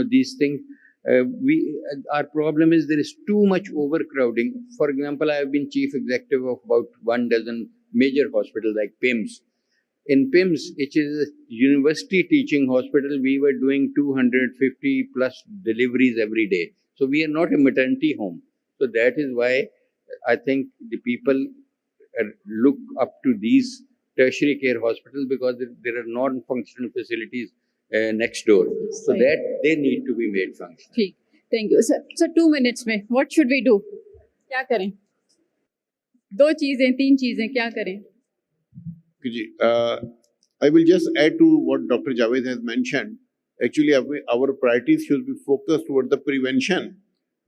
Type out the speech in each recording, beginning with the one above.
these things. Our problem is there is too much overcrowding. For example, I have been chief executive of about 12 major hospitals like PIMS. In PIMS, which is a university teaching hospital, we were doing 250 plus deliveries every day. So we are not a maternity home. So that is why I think the people look up to these tertiary care hospitals, because there are non-functional facilities next door. So that they need to be made functional. Thank you. Sir, 2 minutes में what should we do? क्या करें? 2 चीजें 3 चीजें क्या करें? I will just add to what Dr. Javed has mentioned. Actually, our priorities should be focused toward the prevention.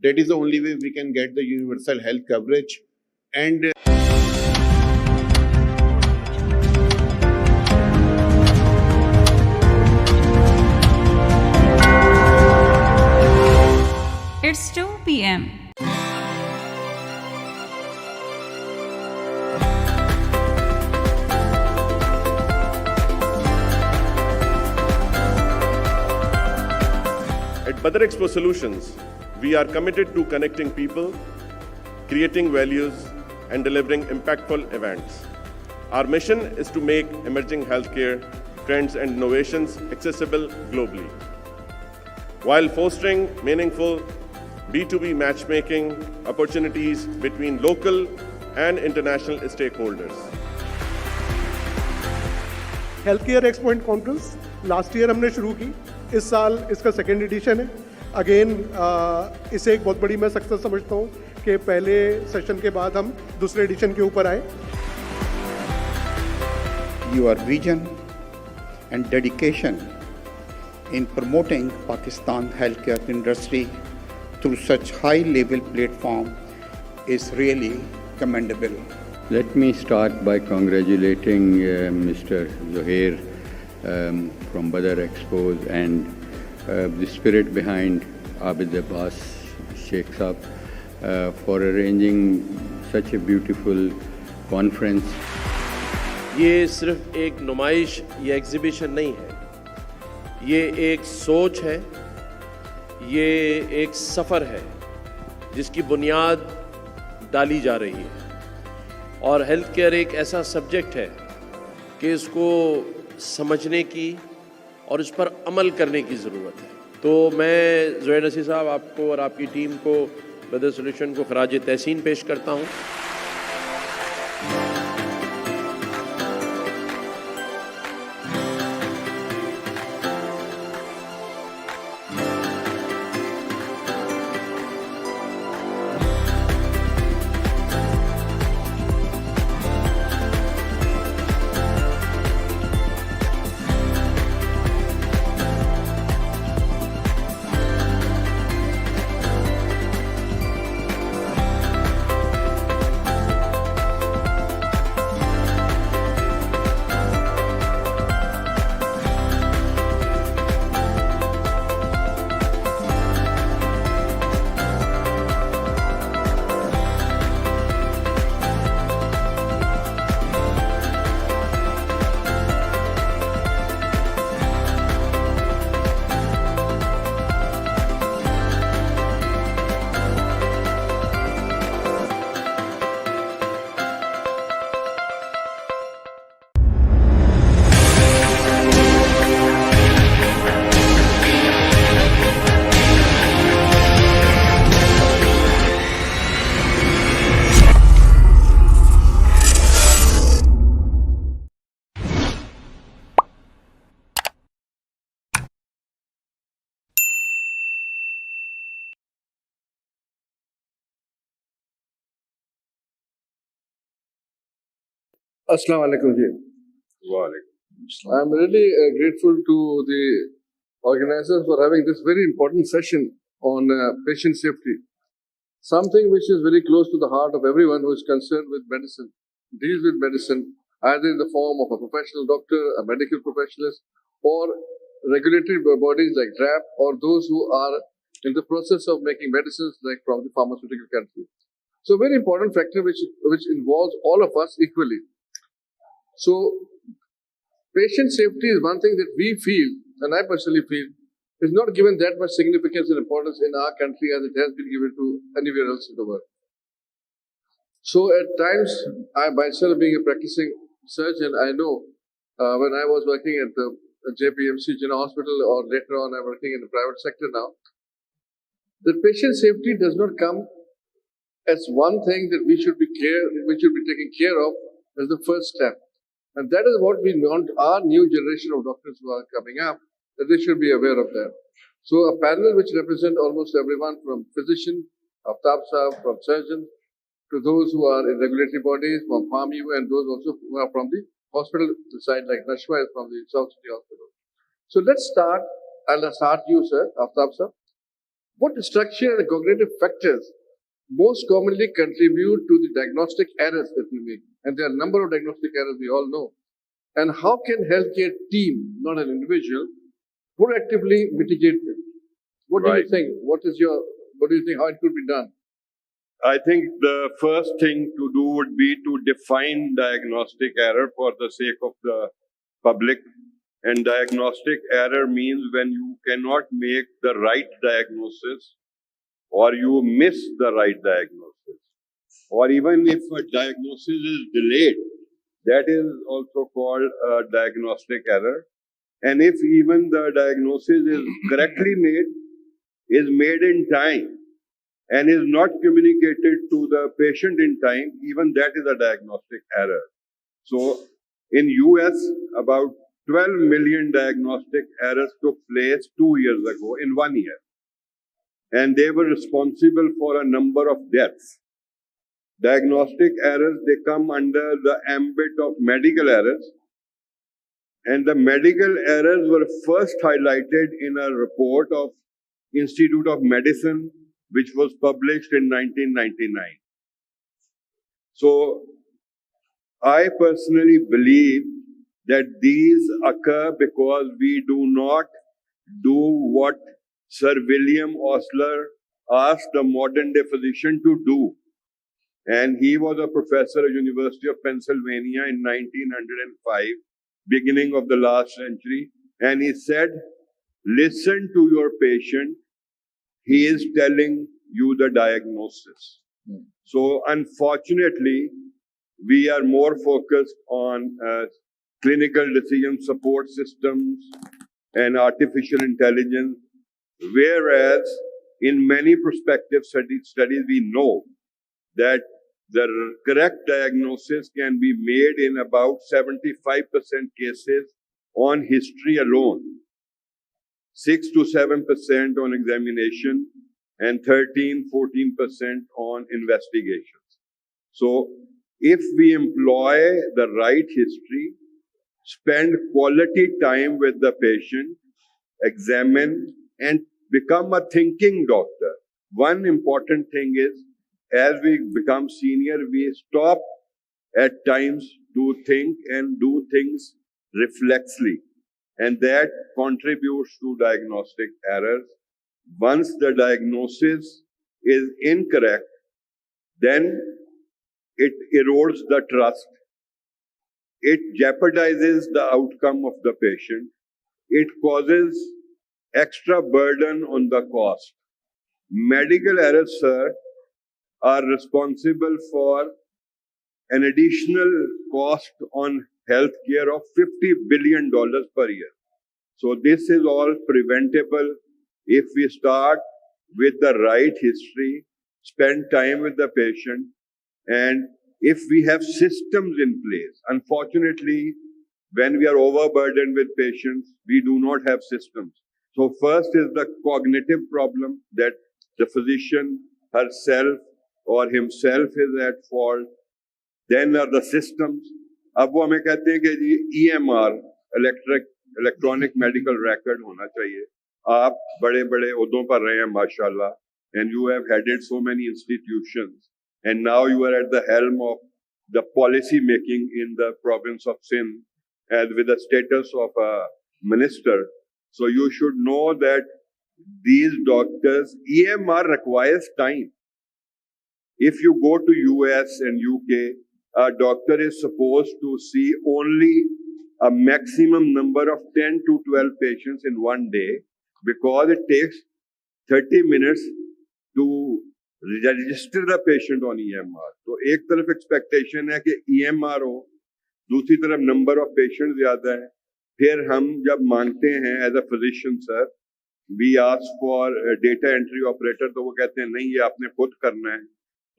That is the only way we can get the universal health coverage. And It's 2 p.m. At Badar Expo Solutions, we are committed to connecting people, creating values, and delivering impactful events. Our mission is to make emerging healthcare trends and innovations accessible globally, while fostering meaningful B2B matchmaking opportunities between local and international stakeholders. Healthcare Expo and Conference last year हमने शुरू की, इस साल इसका second edition है. Again इसे एक बहुत बड़ी मैं सक्सेस समझता हूँ कि पहले सेशन के बाद हम दूसरे एडिशन के ऊपर आए. Your vision and dedication in promoting Pakistan healthcare industry through such high-level platform is really commendable. Let me start by congratulating Mr. Zuhair from Badar Expos and the spirit behind Abid Abbas Sheikh Saab for arranging such a beautiful conference. ये सिर्फ एक नुमाइश या exhibition नहीं है, ये एक सोच है, ये एक सफ़र है जिसकी बुनियाद डाली जा रही है. और हेल्थ केयर एक ऐसा सब्जेक्ट है कि इसको समझने की और इस पर अमल करने की ज़रूरत है. तो मैं ज़ुहैर नसीर साहब आपको और आपकी टीम को बदर सॉल्यूशन को खराज तहसीन पेश करता हूँ. Assalamu alaikum ji. I'm really grateful to the organizers for having this very important session on patient safety. Something which is very close to the heart of everyone who is concerned with medicine, deals with medicine, either in the form of a professional doctor, a medical professionalist, or regulatory bodies like DRAP, or those who are in the process of making medicines like from the pharmaceutical country. So very important factor which involves all of us equally. So patient safety is one thing that we feel, and I personally feel, is not given that much significance and importance in our country as it has been given to anywhere else in the world. So at times, I myself being a practicing surgeon, I know when I was working at the JPMC General Hospital, or later on I'm working in the private sector now, that patient safety does not come as one thing that we should be taking care of as the first step. And that is what we want our new generation of doctors who are coming up, that they should be aware of that. So a panel which represents almost everyone from physician, Aftab Sahab, from surgeons, to those who are in regulatory bodies, from PharmU, and those also who are from the hospital side, like Nashwa is from the South City Hospital. So let's start. I'll start you, sir, Aftab sir. What structure and cognitive factors most commonly contribute to the diagnostic errors that we make? And there are a number of diagnostic errors we all know. And how can healthcare team, not an individual, proactively mitigate them? What do you think? What do you think how it could be done? I think the first thing to do would be to define diagnostic error for the sake of the public. And diagnostic error means when you cannot make the right diagnosis, or you miss the right diagnosis, or even if a diagnosis is delayed, that is also called a diagnostic error. And if even the diagnosis is correctly made, is made in time, and is not communicated to the patient in time, even that is a diagnostic error. So in US, about 12 million diagnostic errors took place 2 years ago in 1 year. And they were responsible for a number of deaths. Diagnostic errors, they come under the ambit of medical errors. And the medical errors were first highlighted in a report of Institute of Medicine, which was published in 1999. So I personally believe that these occur because we do not do what Sir William Osler asked the modern day physician to do. And he was a professor at University of Pennsylvania in 1905, beginning of the last century. And he said, listen to your patient. He is telling you the diagnosis. So unfortunately, we are more focused on clinical decision support systems and artificial intelligence, whereas in many prospective studies we know that the correct diagnosis can be made in about 75% cases on history alone, 6 to 7% on examination, and 13-14% on investigations. So if we employ the right history, spend quality time with the patient, examine, and become a thinking doctor. One important thing is, as we become senior, we stop at times to think and do things reflexly. And that contributes to diagnostic errors. Once the diagnosis is incorrect, then it erodes the trust. It jeopardizes the outcome of the patient. It causes extra burden on the cost. Medical errors, sir, are responsible for an additional cost on healthcare of $50 billion per year. So this is all preventable if we start with the right history, spend time with the patient, and if we have systems in place. Unfortunately, when we are overburdened with patients, we do not have systems. So first is the cognitive problem, that the physician herself or himself is at fault. Then are the systems. अब वो हमें कहते हैं कि EMR, electronic medical record होना चाहिए. आप बड़े-बड़े ओहदों पर रहे हैं माशाल्लाह, and you have headed so many institutions, and now you are at the helm of the policy making in the province of Sindh, and with the status of a minister. So you should know that these doctors, EMR requires time. If you go to US and UK, a doctor is supposed to see only a maximum number of 10 to 12 patients in one day, because it takes 30 minutes to register the patient on EMR. तो एक तरफ expectation है कि EMR हो, दूसरी तरफ number of patients ज़्यादा है. फिर हम जब मांगते हैं as a physician sir, we ask for a data entry operator, तो वो कहते हैं नहीं ये आपने खुद करना है.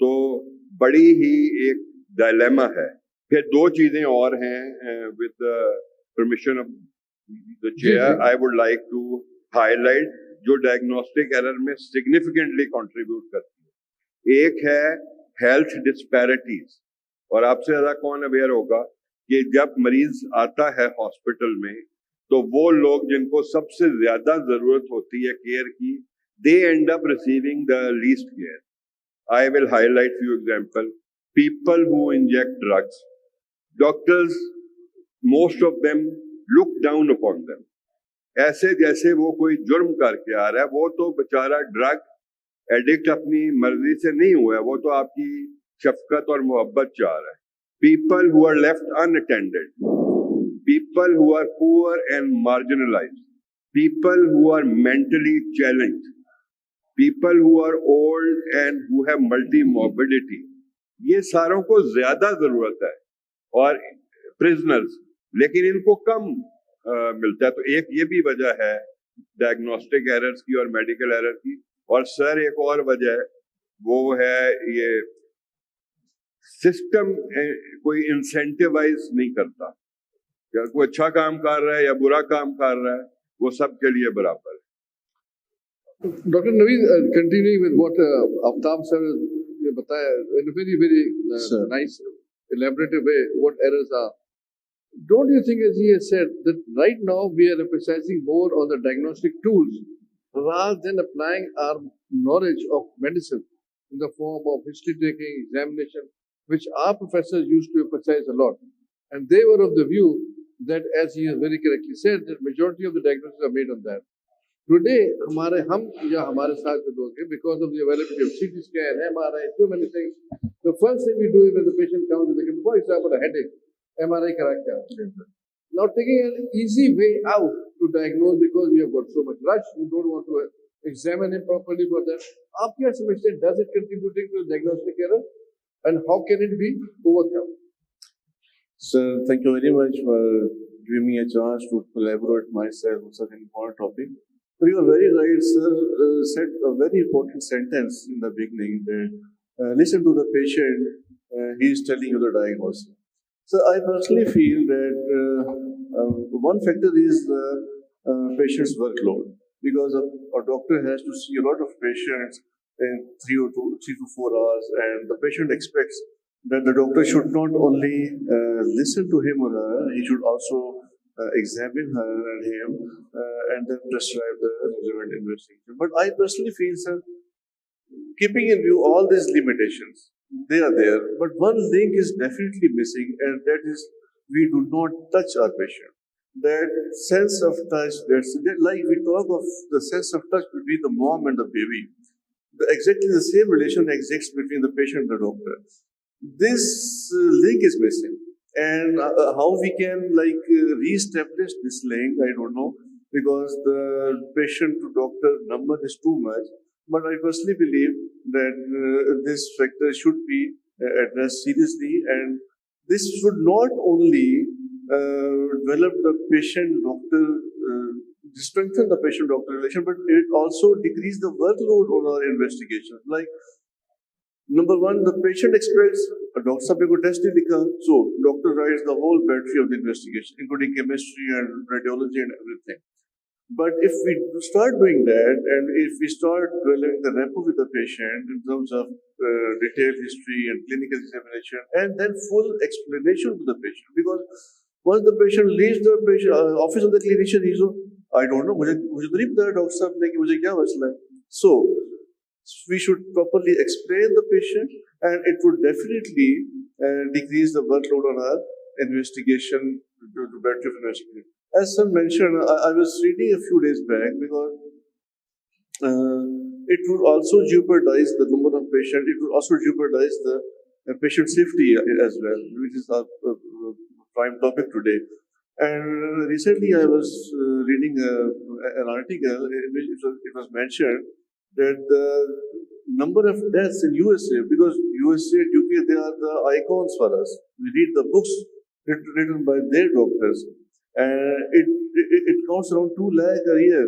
तो बड़ी ही एक dilemma है. फिर दो चीजें और हैं with the permission of the chair, I would like to highlight जो diagnostic error में significantly contribute करती है. एक है health disparities, और आपसे ज़्यादा कौन aware होगा कि जब मरीज आता है हॉस्पिटल में तो वो लोग जिनको सबसे ज़्यादा ज़रूरत होती है केयर की, they end up receiving the least care. I will highlight few examples. People who inject drugs, doctors, most of them look down upon them. ऐसे जैसे वो कोई जुर्म करके आ रहा है, वो तो बेचारा ड्रग एडिक्ट अपनी मर्जी से नहीं हुआ है, वो तो आपकी शफकत और मोहब्बत चाह रहा है. People who are left unattended, people who are poor and marginalized, people who are mentally challenged, people who are old and who have multi-morbidity, ये सारों को ज्यादा जरूरत है. और प्रिजनर्स, लेकिन इनको कम मिलता है. तो एक ये भी वजह है डायग्नोस्टिक एरर्स की और मेडिकल एरर की. और सर एक और वजह वो है ये सिस्टम कोई इंसेंटिवाइज नहीं करता. या कोई अच्छा काम कर रहा है या बुरा काम कर रहा है, वो सब के लिए बराबर है. Dr. Naveed, continuing with what Aftab sir ने बताया in a very, very nice, elaborative way, what errors are. Don't you think, as he has said, that right now we are emphasizing more on the diagnostic tools rather than applying our knowledge of medicine in the form of history taking, examination, which our professors used to emphasize a lot. And they were of the view that, as he has very correctly said, that majority of the diagnoses are made on that. Today, हम या हमारे साथ जो लोग हैं, because of the availability of CT scan, MRI, so many things, the first thing we do is when the patient comes with a, for example, a headache, MRI करा के आते हैं. Now taking an easy way out to diagnose, because we have got so much rush, we don't want to examine him properly for that. आप क्या समझते हैं? Does it contributing to diagnostic error, and how can it be overcome? Sir, thank you very much for giving me a chance to collaborate myself on such an important topic. So you are very right, sir. Said a very important sentence in the beginning that listen to the patient. He is telling you the diagnosis. So I personally feel that one factor is the patient's workload, because a doctor has to see a lot of patients in 3 to 4 hours, and the patient expects that the doctor should not only listen to him or her, he should also examine her and him and then prescribe the relevant investigation. But I personally feel, sir, keeping in view all these limitations, they are there, but one link is definitely missing, and that is we do not touch our patient. That sense of touch, like we talk of the sense of touch between the mom and the baby, exactly the same relation exists between the patient and the doctor. This link is missing, and how we can re-establish this link, I don't know, because the patient to doctor number is too much. But I personally believe that this factor should be addressed seriously, and this should not only develop the patient-doctor, strengthen the patient-doctor relation, but it also decrease the workload on our investigations. Like, number one, the patient expects a doctor sahab ko test hi likha, so doctor writes the whole battery of the investigation, including chemistry and radiology and everything. But if we start doing that, and if we start developing the rapport with the patient in terms of detailed history and clinical examination, and then full explanation to the patient, because once the patient leaves the office of the clinician, he's I don't know, मुझे तो नहीं पता doctor साहब ने कि मुझे क्या मसला है. So we should properly explain the patient, and it would definitely decrease the workload on our investigation, to better investigation. As sir mentioned, I was reading a few days back, because it would also jeopardize the number of patients. It would also jeopardize the patient safety as well, which is our prime topic today. And recently I was reading an article in which it was mentioned that the number of deaths in USA, because USA and UK, they are the icons for us. We read the books written by their doctors, and it counts around 2 lakh a year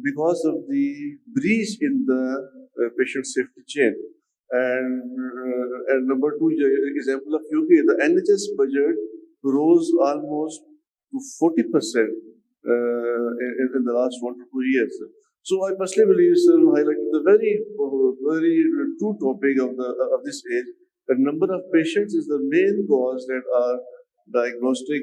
because of the breach in the patient safety chain. And number two example of UK, the NHS budget rose almost to 40% in the last 1 to 2 years. So I personally believe, sir, highlighted the very true topic of this age. The number of patients is the main cause that our diagnostic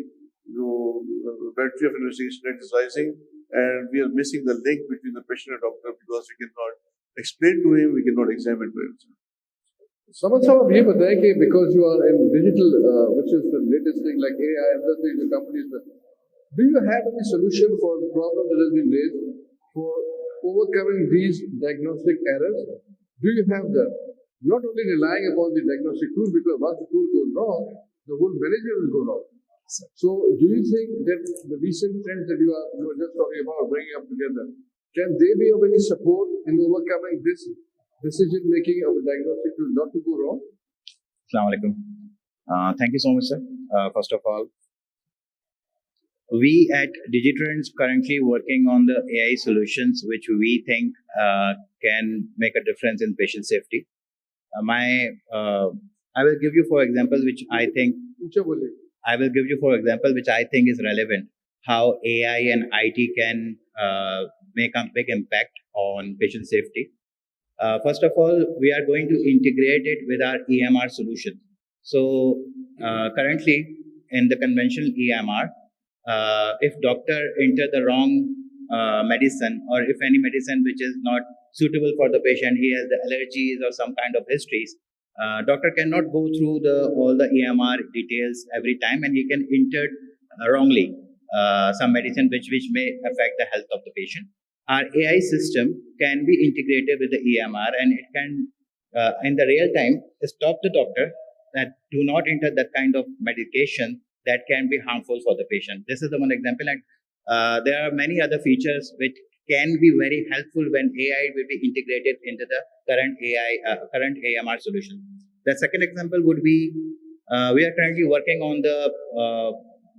battery of investigation rate is rising, and we are missing the link between the patient and doctor because we cannot explain to him, we cannot examine to him. समझ साहब ये बताएं कि because you are in digital, which is the latest thing like AI and other things the companies, do you have any solution for the problem that has been raised for overcoming these diagnostic errors? Do you have that? Not only relying upon the diagnostic tool, because once the tool goes wrong, the whole management will go wrong. So, do you think that the recent trends that you were just talking about, bringing up together, can they be of any support in overcoming this decision making of a diagnostic tool not to go wrong? Assalamu alaikum. Thank you so much, sir. First of all, we at Digitrends currently working on the AI solutions which we think can make a difference in patient safety. I will give you for example which I think is relevant. How AI and IT can make a big impact on patient safety. First of all, we are going to integrate it with our EMR solution. So currently in the conventional EMR, if doctor enter the wrong medicine, or if any medicine which is not suitable for the patient, he has the allergies or some kind of histories, doctor cannot go through all the EMR details every time, and he can enter wrongly some medicine which may affect the health of the patient. Our AI system can be integrated with the EMR, and it can, in the real time, stop the doctor that do not enter that kind of medication that can be harmful for the patient. This is the one example, and there are many other features which can be very helpful when AI will be integrated into the current AMR solution. The second example would be, we are currently working on the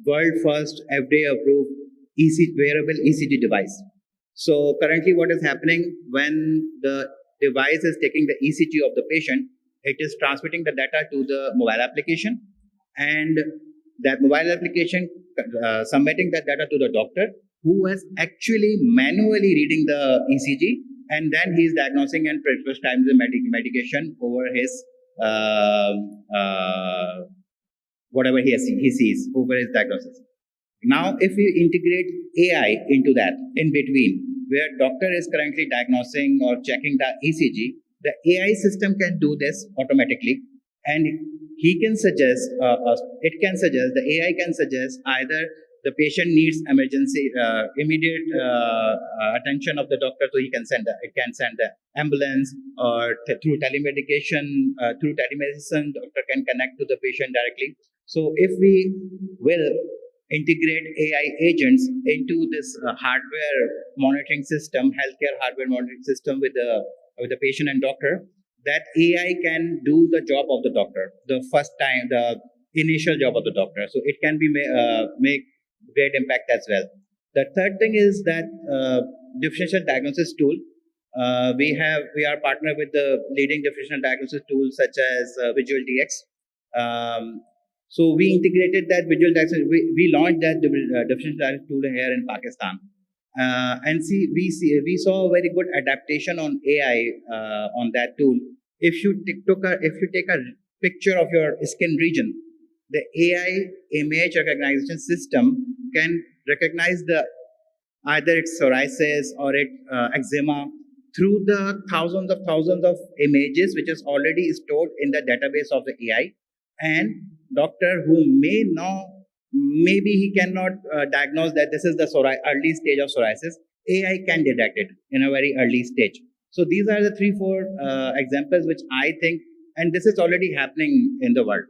world first FDA-approved wearable ECG device. So currently what is happening when the device is taking the ECG of the patient, it is transmitting the data to the mobile application, and that mobile application submitting that data to the doctor, who is actually manually reading the ECG, and then he is diagnosing and prescribing the medication over his whatever he sees over his diagnosis. Now, if we integrate AI into that in between, where doctor is currently diagnosing or checking the ECG, the AI system can do this automatically, and he can suggest, the AI can suggest either the patient needs immediate attention of the doctor, so it can send the ambulance, or through telemedicine, doctor can connect to the patient directly. So if we will integrate AI agents into this hardware monitoring system, healthcare hardware monitoring system with the patient and doctor, that AI can do the job of the doctor, the initial job of the doctor. So it can be make great impact as well. The third thing is that differential diagnosis tool. We are partnered with the leading differential diagnosis tools such as Visual DX. So we integrated that Visual diagnosis. We launched that differential diagnosis tool here in Pakistan, and we saw a very good adaptation on AI on that tool. If you take a picture of your skin region, the AI image recognition system can recognize either it's psoriasis or eczema through the thousands of images which is already stored in the database of the AI. And doctor who maybe he cannot diagnose that this is the early stage of psoriasis, AI can detect it in a very early stage. So these are the 3-4 examples which I think, and this is already happening in the world.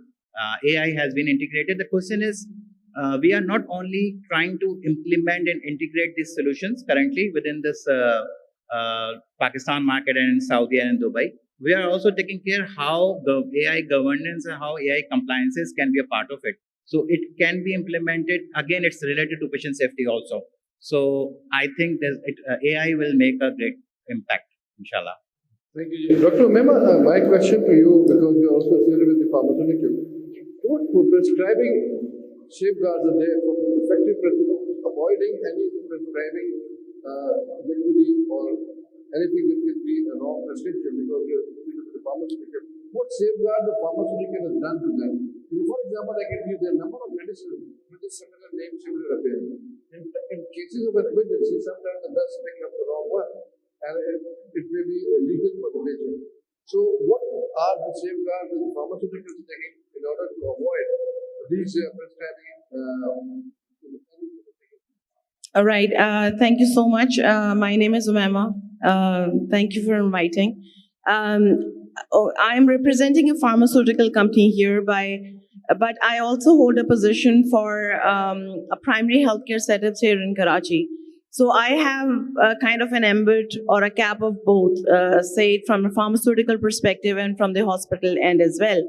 AI has been integrated. The question is, we are not only trying to implement and integrate these solutions currently within this Pakistan market and in Saudi and in Dubai. We are also taking care how the AI governance and how AI compliances can be a part of it. So it can be implemented. Again, it's related to patient safety also. So I think AI will make a great impact, inshallah. Thank you. Dr. Mema, my question to you, because you're also associated with the pharmaceutical, what prescribing safeguards are there for effective avoiding any prescribing liquidity or anything that can be a wrong prescription because you're associated with the pharmaceutical? What safeguard the pharmaceutical has done to them? For example, I can give you a number of medicines with a similar name, similar appearance. In cases of an emergency, sometimes the does pick up the wrong one, and it may be illegal for the patient. So, what are the safeguards that the pharmaceuticals taking in order to avoid these prescribing? All right. Thank you so much. My name is Umema. Thank you for inviting. I'm representing a pharmaceutical company here but I also hold a position for a primary healthcare setup here in Karachi. So I have kind of an ambit or a cap of both, say from a pharmaceutical perspective and from the hospital end as well.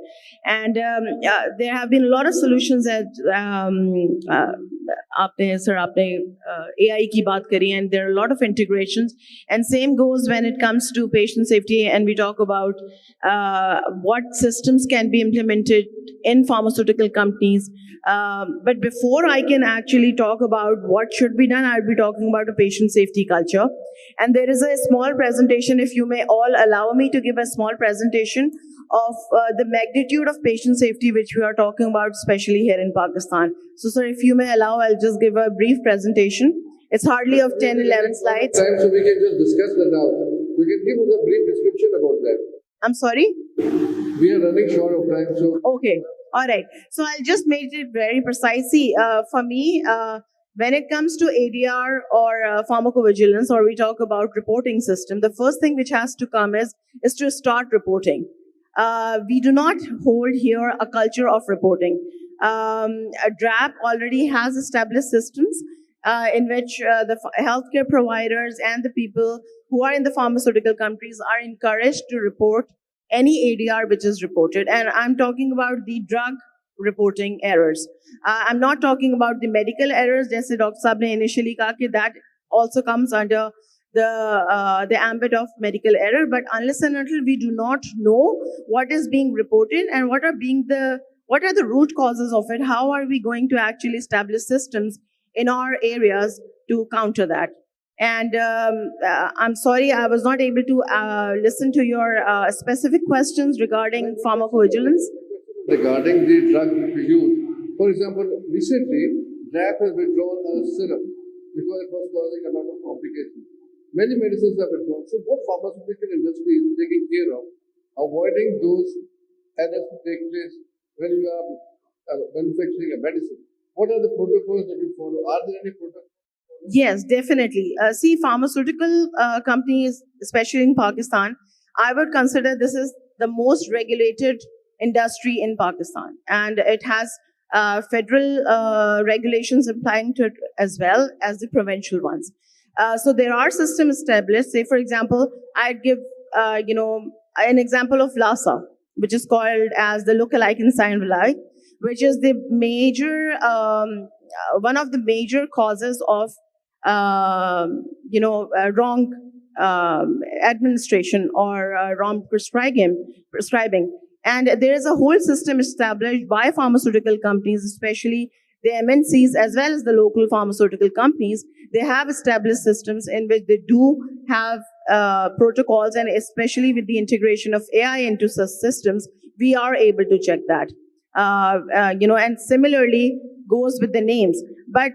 And there have been a lot of solutions that आपने AI की बात करी, and there are a lot of integrations. And same goes when it comes to patient safety, and we talk about what systems can be implemented in pharmaceutical companies. But before I can actually talk about what should be done, I'll be talking about a patient safety culture. And there is a small presentation, if you may all allow me to give a small presentation of the magnitude of patient safety which we are talking about, especially here in Pakistan. So, sir, if you may allow, I'll just give a brief presentation. It's hardly of 10, 11 slides. So we can just discuss that now. We can give us a brief description about that. I'm sorry? We are running short of time, so... Okay. All right. So I'll just make it very precise. See, for me, when it comes to ADR or pharmacovigilance, or we talk about reporting system, the first thing which has to come is to start reporting. We do not hold here a culture of reporting. DRAP already has established systems in which the healthcare providers and the people who are in the pharmaceutical companies are encouraged to report any ADR which is reported. And I'm talking about the drug reporting errors. I'm not talking about the medical errors, jaise Dr. Saab ne initially kaha, that also comes under the ambit of medical error. But unless and until we do not know what is being reported and what are the root causes of it, how are we going to actually establish systems in our areas to counter that? And I'm sorry, I was not able to listen to your specific questions regarding pharmacovigilance. Regarding the drug use, for example, recently, DRAP has withdrawn a syrup because it was causing a lot of complications. Many medicines are withdrawn. So what pharmaceutical industry is taking care of avoiding those errors to take place when you are manufacturing a medicine? What are the protocols that you follow? Are there any protocols? Yes, definitely. See, pharmaceutical companies, especially in Pakistan, I would consider this is the most regulated industry in Pakistan. And it has federal regulations applying to it as well as the provincial ones. So there are systems established. Say, for example, I'd give, an example of LASA, which is called as the lookalike enzyme villi, which is the major, one of the major causes of, wrong administration or wrong prescribing. And there is a whole system established by pharmaceutical companies, especially the MNCs as well as the local pharmaceutical companies. They have established systems in which they do have protocols, and especially with the integration of AI into such systems, we are able to check that. And similarly goes with the names. But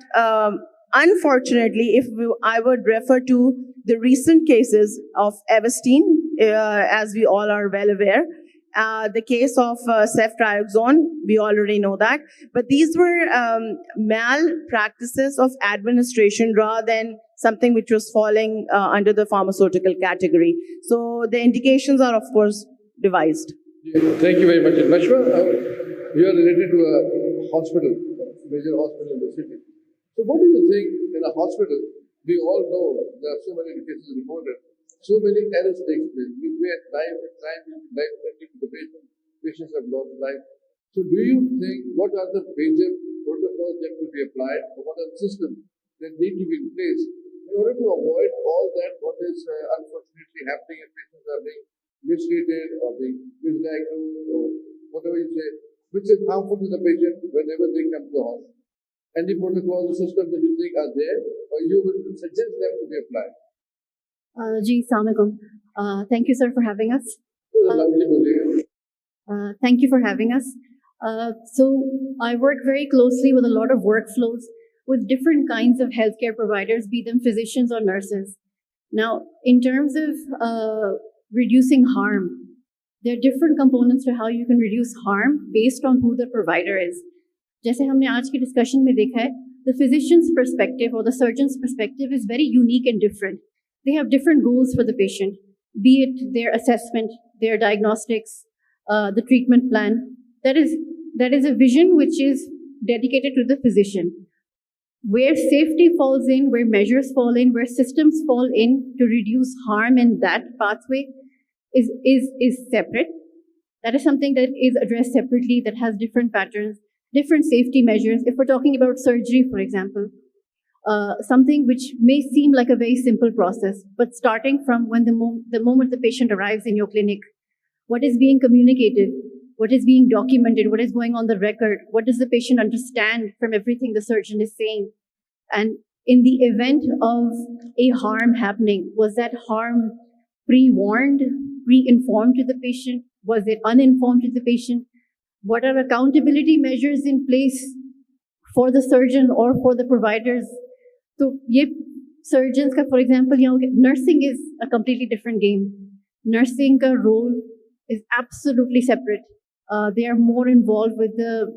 unfortunately, I would refer to the recent cases of Avastin, as we all are well aware, the case of ceftriaxone, we already know that. But these were malpractices of administration rather than something which was falling under the pharmaceutical category. So the indications are, of course, devised. Thank you very much. Nashwa, you are related to a hospital, major hospital in the city. So what do you think in a hospital? We all know there are so many cases reported, so many errors take place. We wait time and time life-threatening to the patient. Patients have lost life. So do you think what are the major protocols that could be applied, or what are the systems that need to be in place in order to avoid all that what is unfortunately happening if patients are being mistreated or being misdiagnosed or whatever you say, which is harmful to the patient whenever they come to the hospital? Any protocols or systems that you think are there, or you will suggest them to be applied? Ji, Assalamualaikum. Thank you, sir, for having us. Thank you for having us. So I work very closely with a lot of workflows with different kinds of healthcare providers, be them physicians or nurses. Now, in terms of reducing harm, there are different components to how you can reduce harm based on who the provider is. जैसे हमने आज की discussion में देखा है, the physician's perspective or the surgeon's perspective is very unique and different. They have different goals for the patient, be it their assessment, their diagnostics, the treatment plan. That is a vision which is dedicated to the physician. Where safety falls in, where measures fall in, where systems fall in to reduce harm in that pathway is separate. That is something that is addressed separately, that has different patterns, different safety measures. If we're talking about surgery, for example, something which may seem like a very simple process, but starting from when the moment the patient arrives in your clinic, what is being communicated, what is being documented, what is going on the record, what does the patient understand from everything the surgeon is saying? And in the event of a harm happening, was that harm pre-warned, pre-informed to the patient? Was it uninformed to the patient? What are accountability measures in place for the surgeon or for the providers? So, surgeons, for example, nursing is a completely different game. Nursing ka role is absolutely separate. They are more involved with the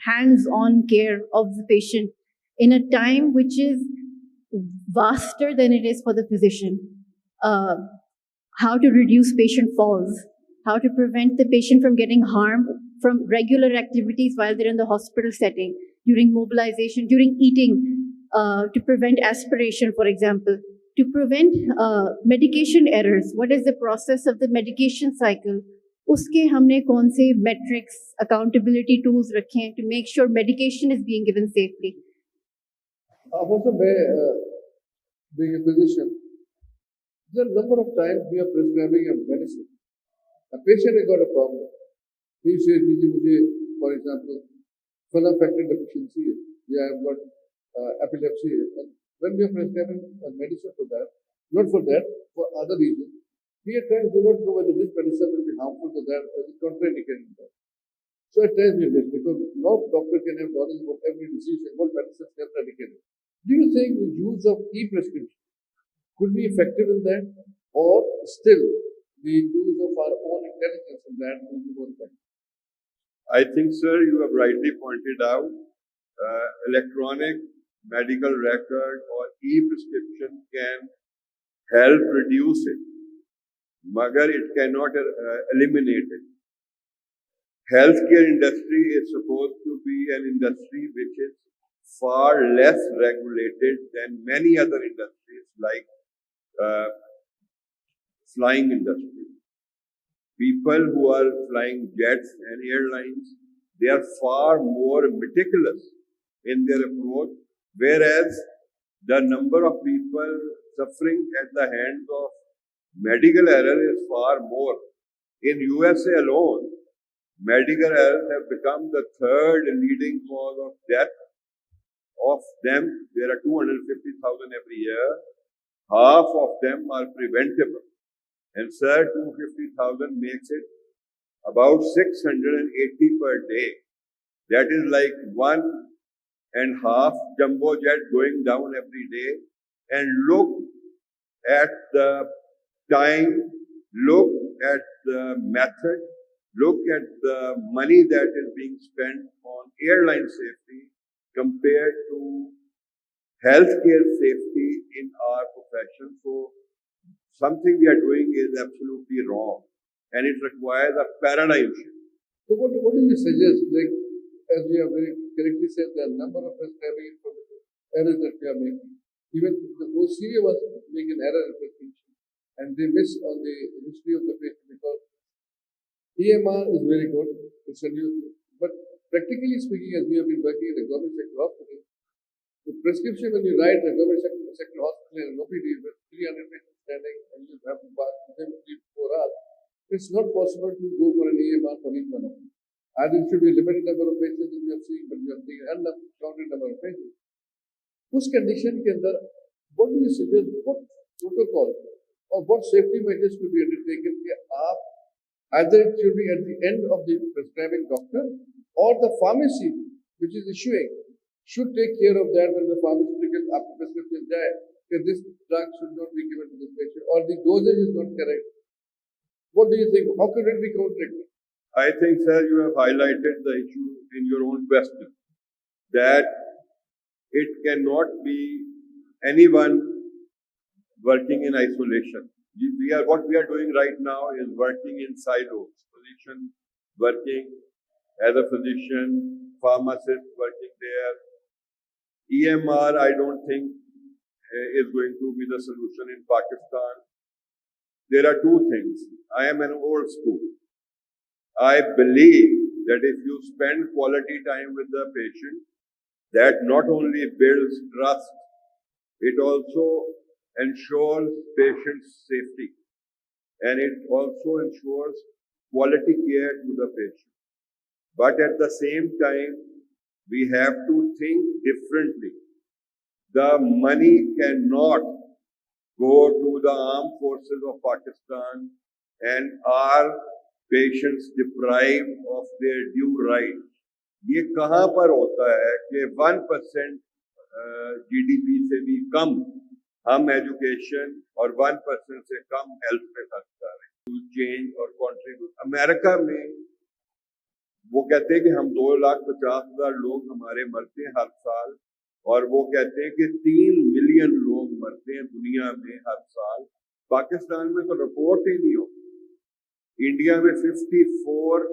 hands-on care of the patient in a time which is vaster than it is for the physician. How to reduce patient falls, how to prevent the patient from getting harm from regular activities while they're in the hospital setting, during mobilization, during eating, to prevent aspiration, for example, to prevent medication errors. What is the process of the medication cycle? उसके हमने कौन से metrics, accountability tools रखे हैं to make sure medication is being given safely? Also, being a physician, there are a number of times we are prescribing a medicine. A patient has got a problem. He says, for example, full factor deficiency, yeah, I've got epilepsy. And when we are prescribing a medicine for that, not for that, for other reasons, we at times do not know whether this medicine will be harmful to that or is contraindicated to that. So at times we miss, because no doctor can have knowledge about every disease and what medicines they are indicated. Do you think the use of e-prescription could be effective in that, or still the use of our own intelligence in that will be more effective? I think, sir, you have rightly pointed out, electronic medical record or e-prescription can help reduce it, magar it cannot eliminate it. Healthcare industry is supposed to be an industry which is far less regulated than many other industries like flying industry. People who are flying jets and airlines, they are far more meticulous in their approach, whereas the number of people suffering at the hands of medical error is far more. In USA alone, medical errors have become the third leading cause of death. Of them, there are 250,000 every year. Half of them are preventable. And sir, 250,000 makes it about 680 per day. That is like 1.5 jumbo jet going down every day. And look at the time, look at the method, look at the money that is being spent on airline safety compared to healthcare safety in our profession. So something we are doing is absolutely wrong, and it requires a paradigm shift. So what do you suggest? Like, as we have very correctly said, there are a number of prescribing errors that we are making. Even the most serious ones make an error in prescription, and they miss on the history of the patient because EMR is very good, it's a new thing. But practically speaking, as we have been working in a government sector hospital, the prescription when you write a government sector hospital in an OPD with 300 patients standing and you have to pass within 3 to 4 hours, it's not possible to go for an EMR for each one of them. Either it should be a limited number of patients that you are seeing, but you are seeing an uncounted number of patients. उस condition के अंदर what do you suggest, what protocol or what safety measures could be undertaken कि आप either it should be at the end of the prescribing doctor or the pharmacy which is issuing should take care of that when the pharmaceutical after prescription जाए that this drug should not be given to this patient or the dosage is not correct. What do you think? How could it be counteracted? I think, sir, you have highlighted the issue in your own question that it cannot be anyone working in isolation. What we are doing right now is working in silos. Physician working as a physician, pharmacist working there. EMR, I don't think is going to be the solution in Pakistan. There are two things. I am an old school. I believe that if you spend quality time with the patient, that not only builds trust, it also ensures patient's safety and it also ensures quality care to the patient. But at the same time, we have to think differently. The money cannot go to the armed forces of Pakistan and our patients deprived of their due right. ये कहाँ पर होता है कि 1% GDP से भी कम हम education और 1% से कम हेल्थ पे खर्च कर रहे हैं टू चेंज और कंट्रीब्यूट. अमेरिका में वो कहते हैं कि हम 2,50,000 लोग हमारे मरते हैं हर साल और वो कहते हैं कि 3 मिलियन लोग मरते हैं दुनिया में हर साल. पाकिस्तान में तो रिपोर्ट ही नहीं होती. इंडिया में 54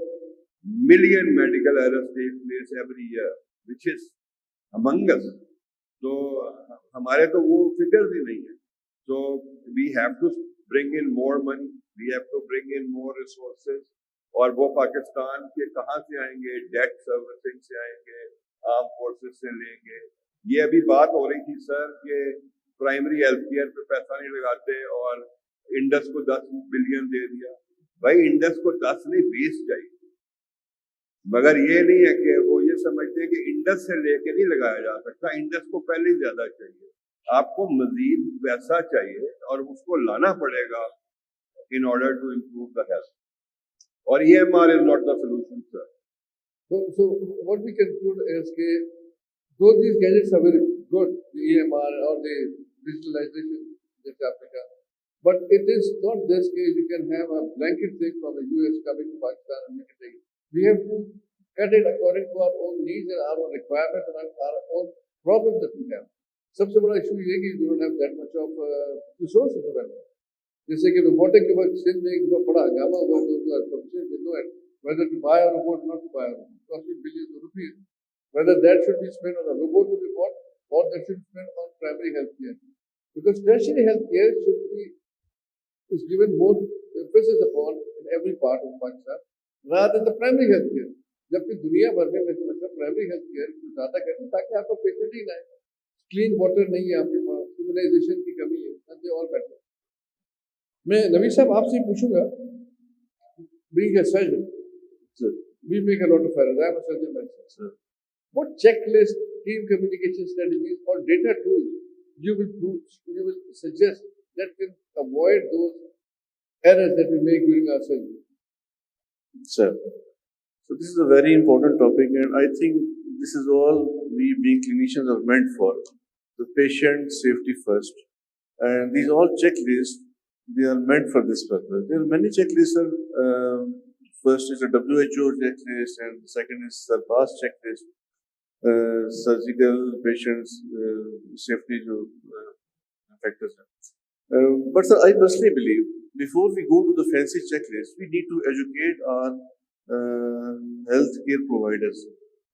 million medical errors take place every year, which is among us. So हमारे तो वो figures ही नहीं है. So we have to bring in more money, we have to bring in more resources. और वो पाकिस्तान के कहाँ से आएंगे? डेट सर्विसिंग से आएंगे, आर्म फोर्सेस से लेंगे. ये अभी बात हो रही थी सर कि प्राइमरी हेल्थ केयर पे पैसा नहीं लगाते और इंडस को 10 बिलियन दे दिया. भाई इंडस को 10 नहीं 20 चाहिए, मगर ये नहीं है कि वो ये समझते हैं कि इंडस से लेके नहीं लगाया जा सकता. इंडस को पहले ही ज्यादा चाहिए. आपको मजीद पैसा चाहिए और उसको लाना पड़ेगा in order to improve the health. Or EMR is not the solution, sir. So what we conclude is that though these gadgets are very good, the EMR or the digitalization in Africa, but it is not this case you can have a blanket thing from the US coming to Pakistan and make it take. We have to cut it according to our own needs and our own requirements and our own problems that we have. सबसे बड़ा issue ये कि you don't have that much of resources available. जैसे कि robotic के वक्त सिंध में एक बड़ा हंगामा हुआ 2000 whether to buy a robot or not to buy a robot, costing billions of rupees. Whether that should be spent on a robot to be bought or that should be spent on primary health care. Because tertiary health care is given more emphasis upon in every part of Pakistan rather than the primary health care. जबकि दुनिया भर में मतलब primary health care ज़्यादा करें ताकि आपको patient ही ना है. क्लीन वाटर नहीं है आपके पास, इम्यूनाइजेशन की कमी है, दे ऑल बेटर. मैं नवीन साहब आपसे पूछूंगा, being a surgeon, we make a lot of errors. I am a surgeon myself. What checklist, team communication strategies, or data tools you will suggest that can avoid those errors that we make during our surgery? Sir, so this is a very important topic, and I think this is all we being clinicians are meant for. The patient safety first, and these all checklists, they are meant for this purpose. There are many checklists, sir. First is a WHO checklist, and the second is SURPASS checklist, surgical patients safety factors. But sir, I personally believe before we go to the fancy checklist, we need to educate our healthcare providers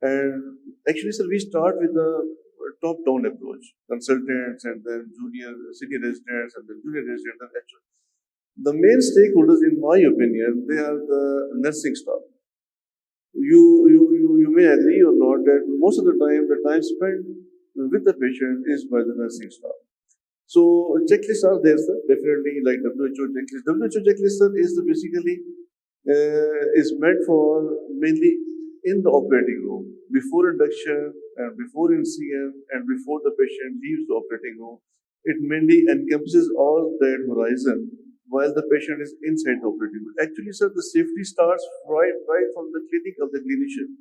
And actually, sir, we start with the top-down approach, consultants and then senior residents and then junior residents. And actually, the main stakeholders, in my opinion, they are the nursing staff. You may agree or not that most of the time spent with the patient is by the nursing staff. So checklists are there, sir. Definitely, like WHO checklist. WHO checklist, sir, is basically is meant for mainly in the operating room, before induction and before NCM and before the patient leaves the operating room. It mainly encompasses all that horizon while the patient is inside the operating room. Actually, sir, the safety starts right from the clinic of the clinician.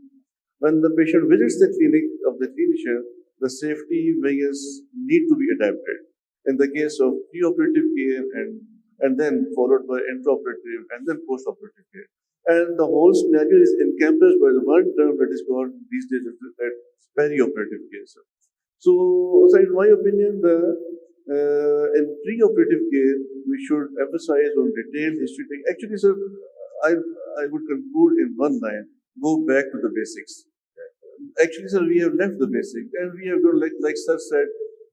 When the patient visits the clinic of the clinician, the safety measures need to be adapted. In the case of preoperative care and then followed by intraoperative and then postoperative care. And the whole scenario is encompassed by the one term that is called these days as perioperative care. So in my opinion, in preoperative care, we should emphasize on detailed history. Actually, sir, I would conclude in one line: go back to the basics. Actually, sir, we have left the basics, and we have done like sir said,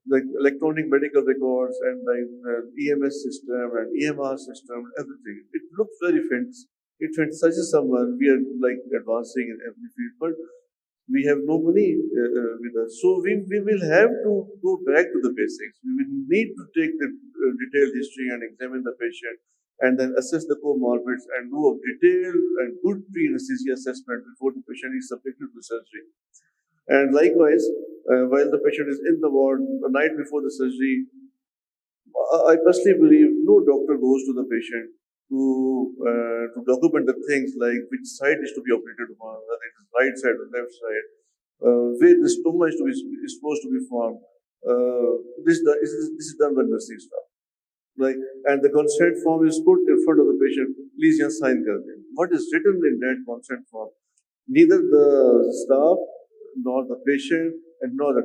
like electronic medical records and like EMS system and EMR system, everything. It looks very fancy. It fantasizes someone. We are like advancing in every field, but we have no money with us. So we will have to go back to the basics. We will need to take the detailed history and examine the patient and then assess the comorbids and do a detailed and good pre-anesthesia assessment before the patient is subjected to surgery. And likewise, while the patient is in the ward the night before the surgery, I personally believe no doctor goes to the patient to document the things like which side is to be operated upon, whether it is right side or left side, where the stoma is supposed to be formed. This is done by nursing staff. Like, and the consent form is put in front of the patient. Please just sign kar dein. What is written in that consent form? Neither the staff nor the patient and nor the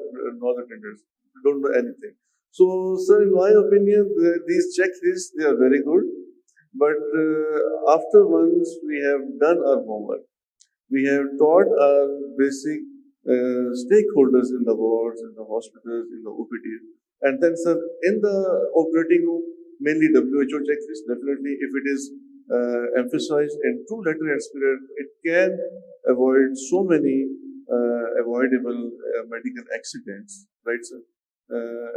tenders don't know anything. So, sir, in my opinion, these checklists, they are very good. But after once we have done our homework, we have taught our basic stakeholders in the wards, in the hospitals, in the OPDs, and then, sir, in the operating room, mainly WHO checklist, definitely if it is emphasized in true letter and spirit, it can avoid so many avoidable medical accidents, right, sir?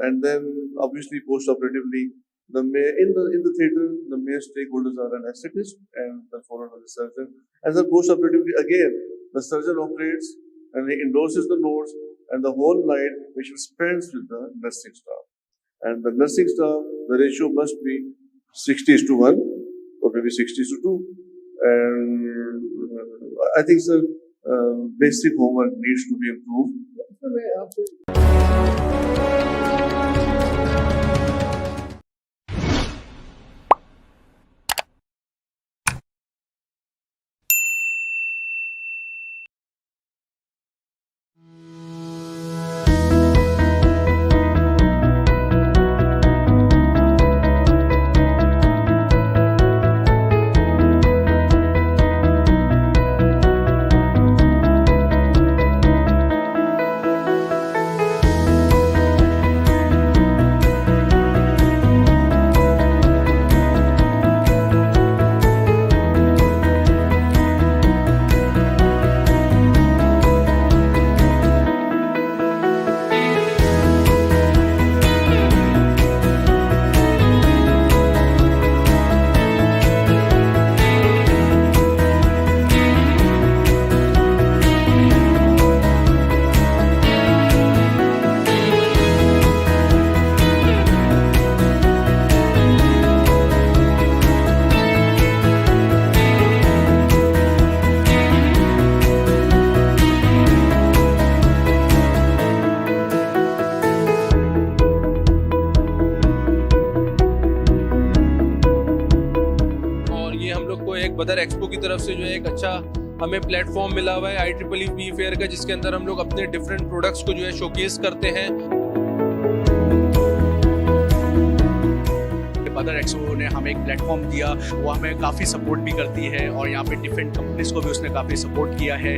And then obviously post-operatively, in the theater, the main stakeholders are an anesthetist and then followed by the surgeon. And then post-operatively, again, the surgeon operates and he endorses the notes, and the whole night patient spends with the nursing staff. And the nursing staff, the ratio must be 60:1 or maybe 60:2. And I think, sir, basic homework needs to be improved. बदर expo की तरफ से जो है एक अच्छा हमें platform मिला हुआ है IEEE फेयर का, जिसके अंदर हम लोग अपने डिफरेंट प्रोडक्ट्स को जो है शोकेस करते हैं। बदर एक्सपो ने हमें एक प्लेटफॉर्म दिया, वो हमें काफ़ी सपोर्ट भी करती है और यहाँ पे डिफरेंट कंपनीज को भी उसने काफ़ी सपोर्ट किया है।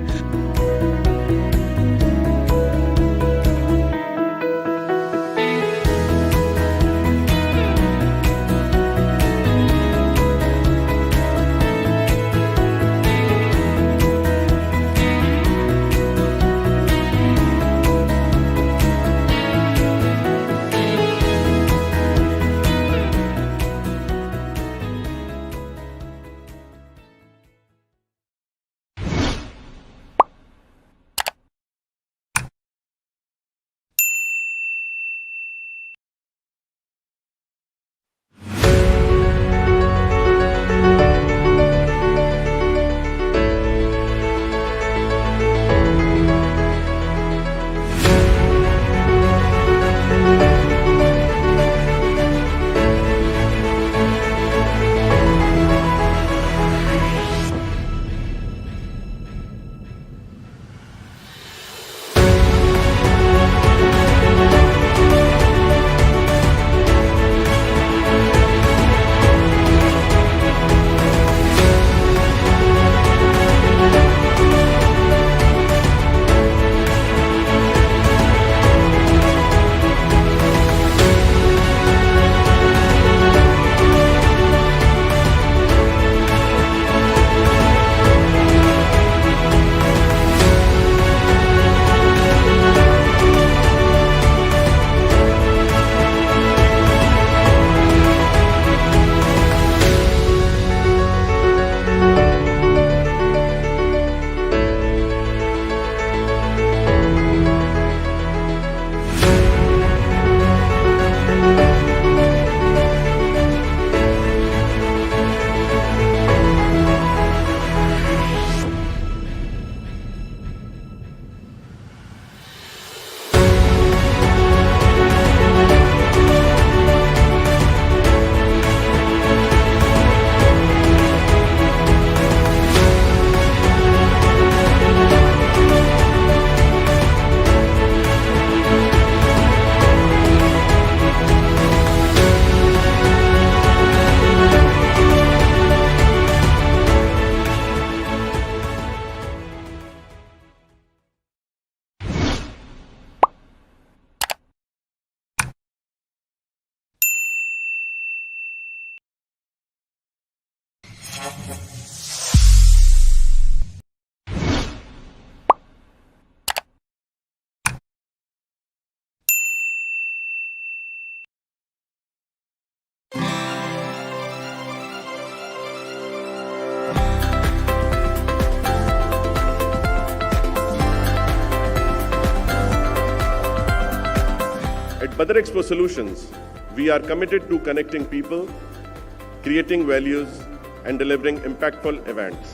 Badar Expo Solutions, we are committed to connecting people, creating values, and delivering impactful events.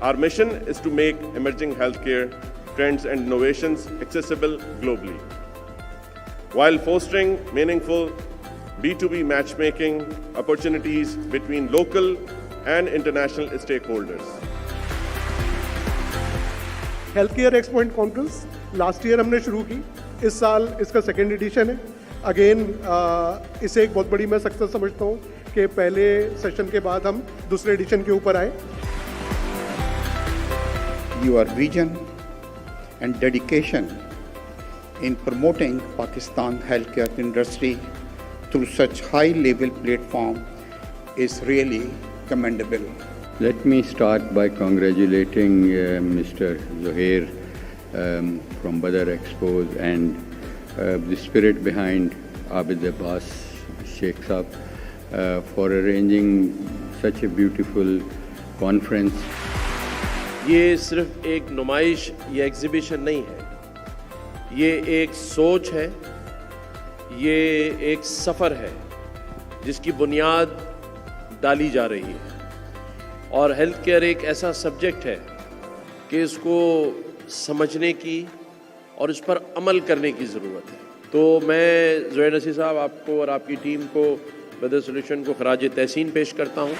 Our mission is to make emerging healthcare trends and innovations accessible globally, while fostering meaningful B2B matchmaking opportunities between local and international stakeholders. Health care एक्सपॉइंट conference last year हमने शुरू की, इस साल इसका second edition है. Again इसे एक बहुत बड़ी मैं सक्सेस समझता हूँ कि पहले सेशन के बाद हम दूसरे एडिशन के ऊपर आए. Your vision and dedication in promoting Pakistan healthcare industry through such high-level platform is really commendable. Let me start by congratulating Mr. Zuhair from Badar Expos and the spirit behind Abid Abbas Sheikh Saab for arranging such a beautiful conference. ये सिर्फ एक नुमाइश या exhibition नहीं है, ये एक सोच है, ये एक सफ़र है जिसकी बुनियाद डाली जा रही है. और हेल्थ केयर एक ऐसा सब्जेक्ट है कि इसको समझने की और इस पर अमल करने की ज़रूरत है. तो मैं ज़ुहैर नसीर साहब आपको और आपकी टीम को बदर सॉल्यूशन को खराज तहसीन पेश करता हूँ.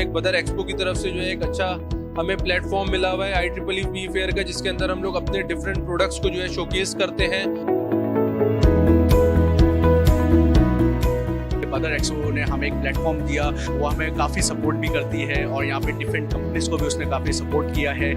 एक बदर एक्सपो की तरफ से जो है एक अच्छा हमें प्लेटफॉर्म मिला हुआ है IEEE फेयर का, जिसके अंदर हम लोग अपने डिफरेंट प्रोडक्ट्स को जो है शोकेस करते हैं। बदर एक्सपो ने हमें एक प्लेटफॉर्म दिया, वो हमें काफ़ी सपोर्ट भी करती है और यहाँ पे डिफरेंट कंपनीज को भी उसने काफ़ी सपोर्ट किया है।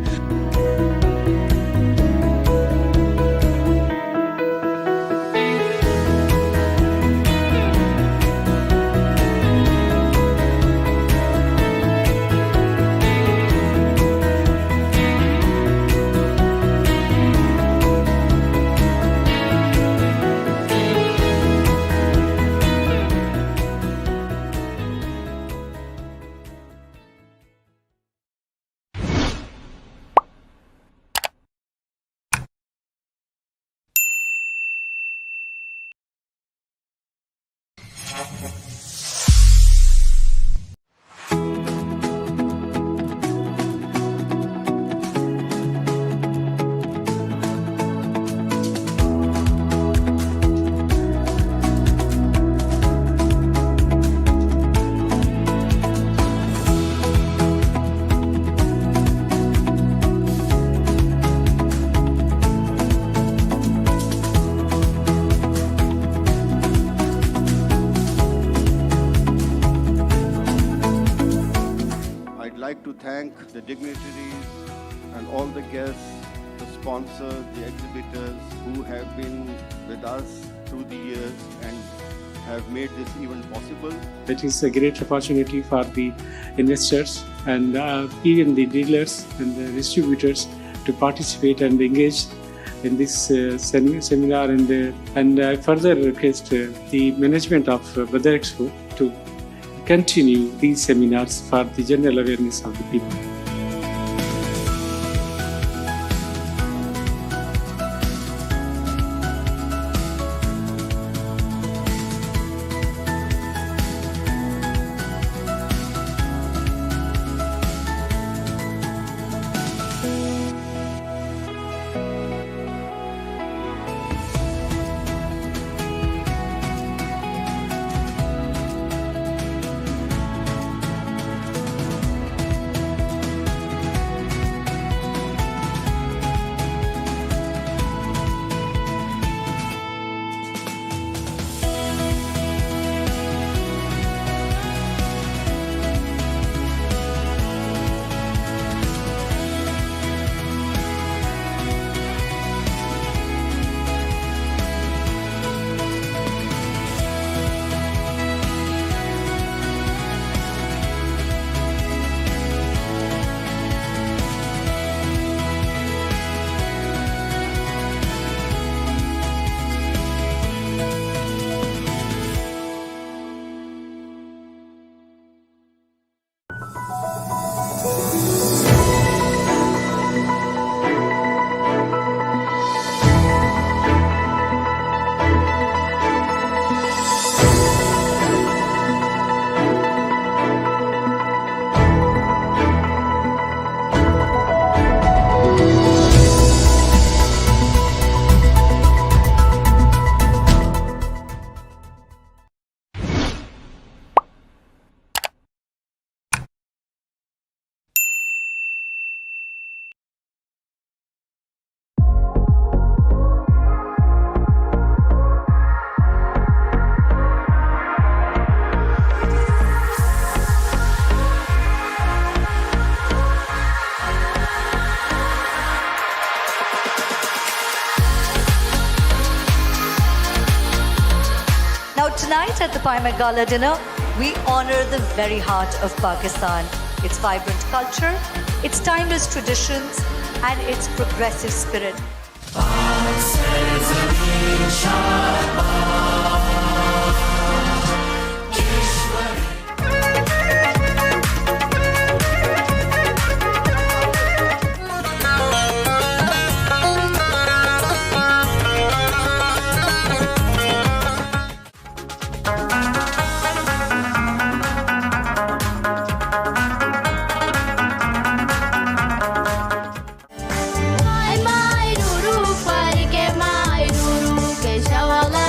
To thank the dignitaries and all the guests, the sponsors, the exhibitors who have been with us through the years and have made this event possible. It is a great opportunity for the investors and even the dealers and the distributors to participate and engage in this seminar, and I further request the management of Badar Expo to continue these seminars for the general awareness of the people. Tonight at the Pi Gala dinner, we honor the very heart of Pakistan, its vibrant culture, its timeless traditions, and its progressive spirit. My Ruru, Parike, my Ruru, Keshavala,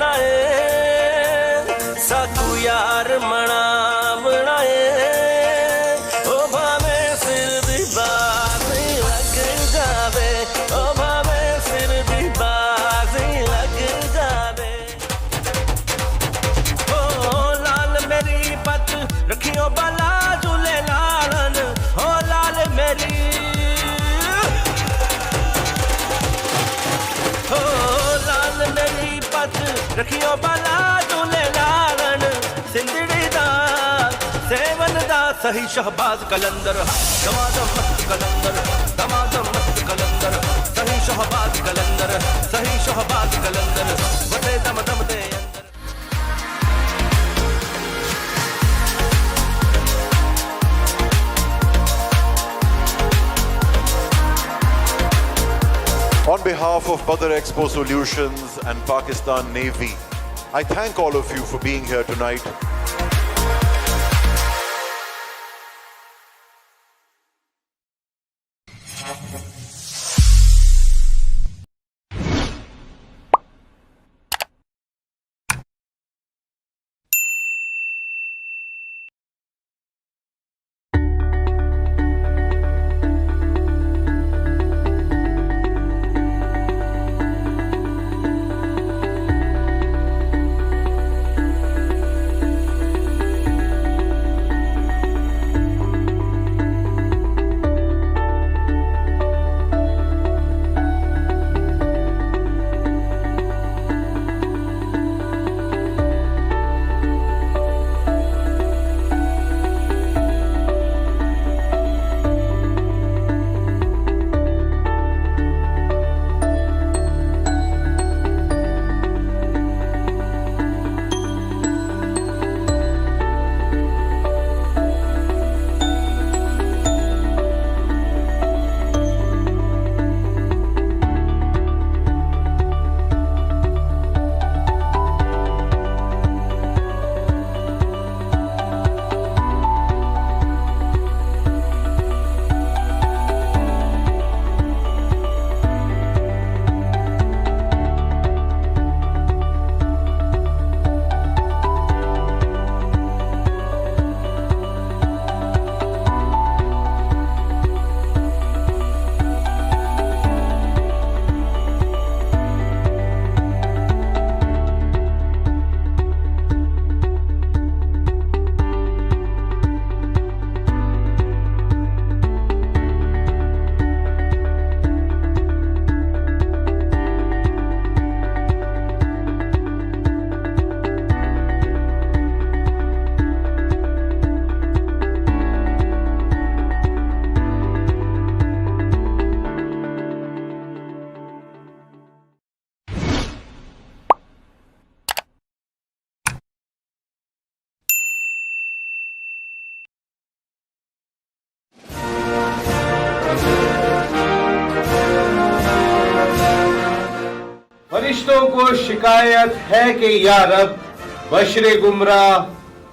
बनाए साकू यार मना बनाए ओ भावे सिर दी बाजी लग जावे ओ भावे सिर दी बाजी लग जावे ओ लाल मेरी पत रखियो बाला झूले लालन ओ लाल मेरी ओ लाल मेरी पत रखियो बाला झूले लालन सिंधड़ी दा सेवन दा सही शहबाज कलंदर दमादम मस्त कलंदर दमादम मस्त कलंदर सही शहबाज कलंदर सही शहबाज कलंदर वटे दम दम दे On behalf of Badar Expo Solutions and Pakistan Navy, I thank all of you for being here tonight. फरिश्तों को शिकायत है कि या रब बशरे गुमराह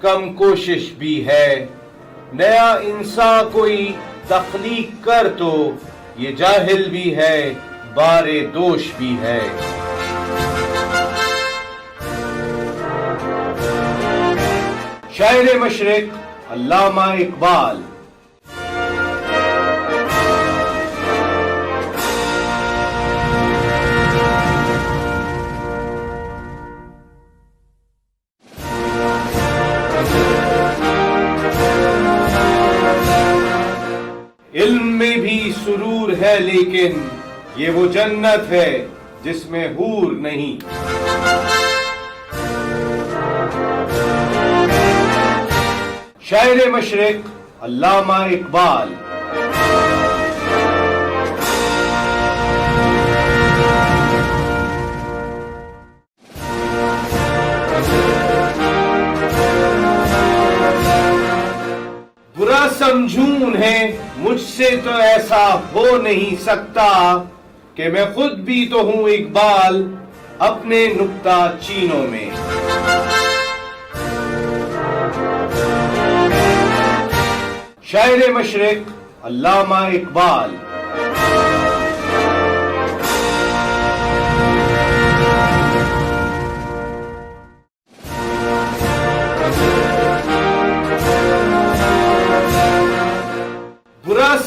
कम कोशिश भी है, नया इंसान कोई तख्लीक कर तो ये जाहिल भी है बारे दोष भी है। शायर मशरिक अल्लामा इकबाल। इल्म में भी सुरूर है लेकिन ये वो जन्नत है जिसमें हूर नहीं। शायर मशरिक अल्लामा इकबाल। बुरा समझूं है मुझसे तो ऐसा हो नहीं सकता कि मैं खुद भी तो हूं इकबाल अपने नुक्ता चीनों में। शायर मशरिक अल्लामा इकबाल।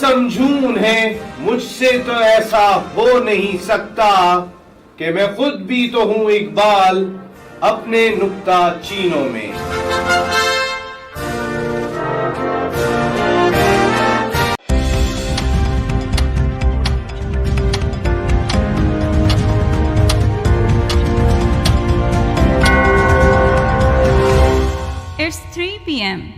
समझूं है मुझसे तो ऐसा हो नहीं सकता कि मैं खुद भी तो हूं इकबाल अपने नुक्ता चीनों में। It's 3 p.m.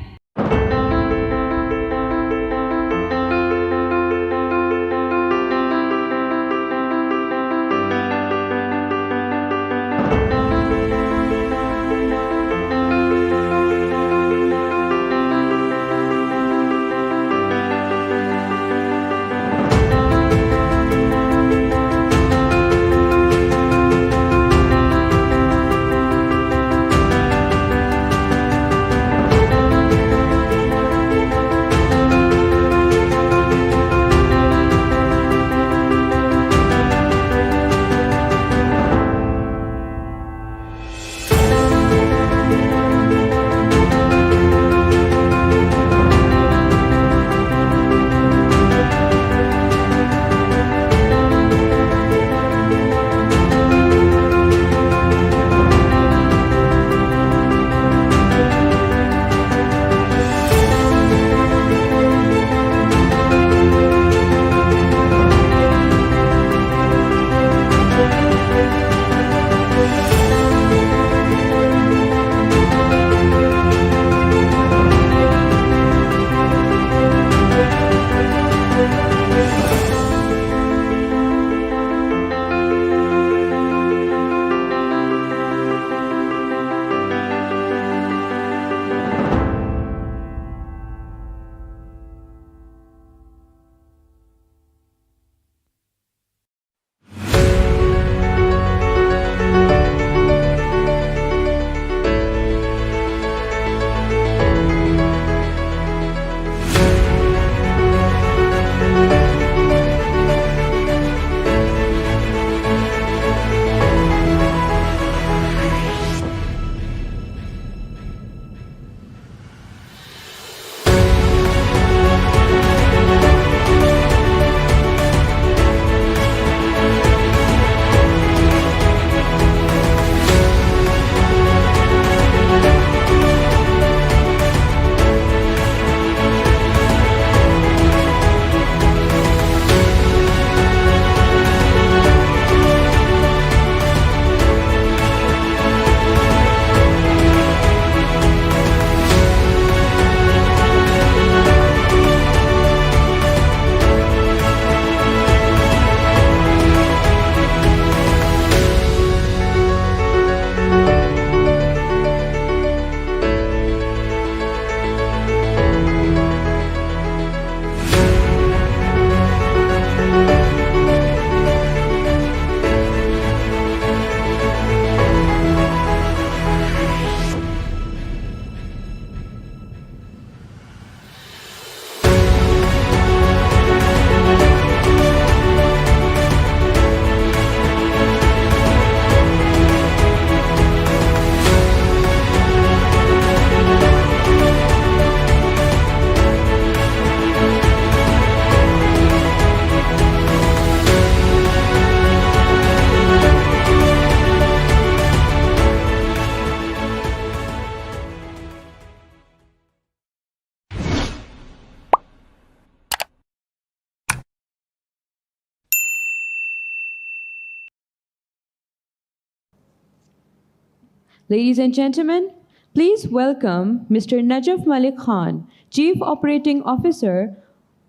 Ladies and gentlemen, please welcome Mr. Najaf Malik Khan, Chief Operating Officer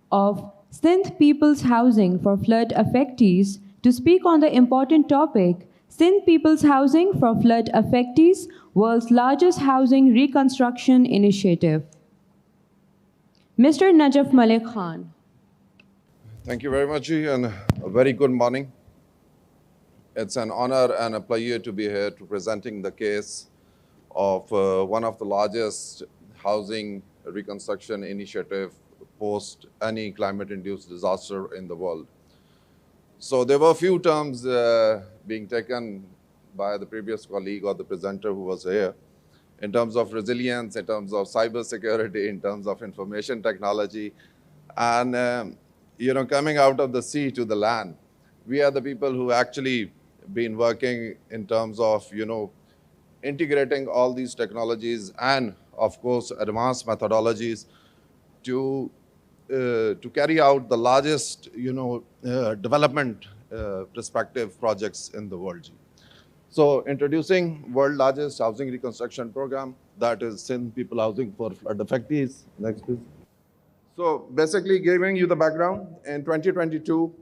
of Sindh People's Housing for Flood Affectees, to speak on the important topic, Sindh People's Housing for Flood Affectees, World's Largest Housing Reconstruction Initiative. Mr. Najaf Malik Khan. Thank you very much, Ji, and a very good morning. It's an honor and a pleasure to be here to presenting the case of one of the largest housing reconstruction initiative post any climate-induced disaster in the world. So there were a few terms being taken by the previous colleague or the presenter who was here in terms of resilience, in terms of cyber security, in terms of information technology. And coming out of the sea to the land. We are the people who actually been working in terms of, integrating all these technologies and, of course, advanced methodologies to carry out the largest, development perspective projects in the world. So introducing world largest housing reconstruction program, that is Sindh People Housing for Flood Affectees. Next, please. So basically giving you the background, in 2022,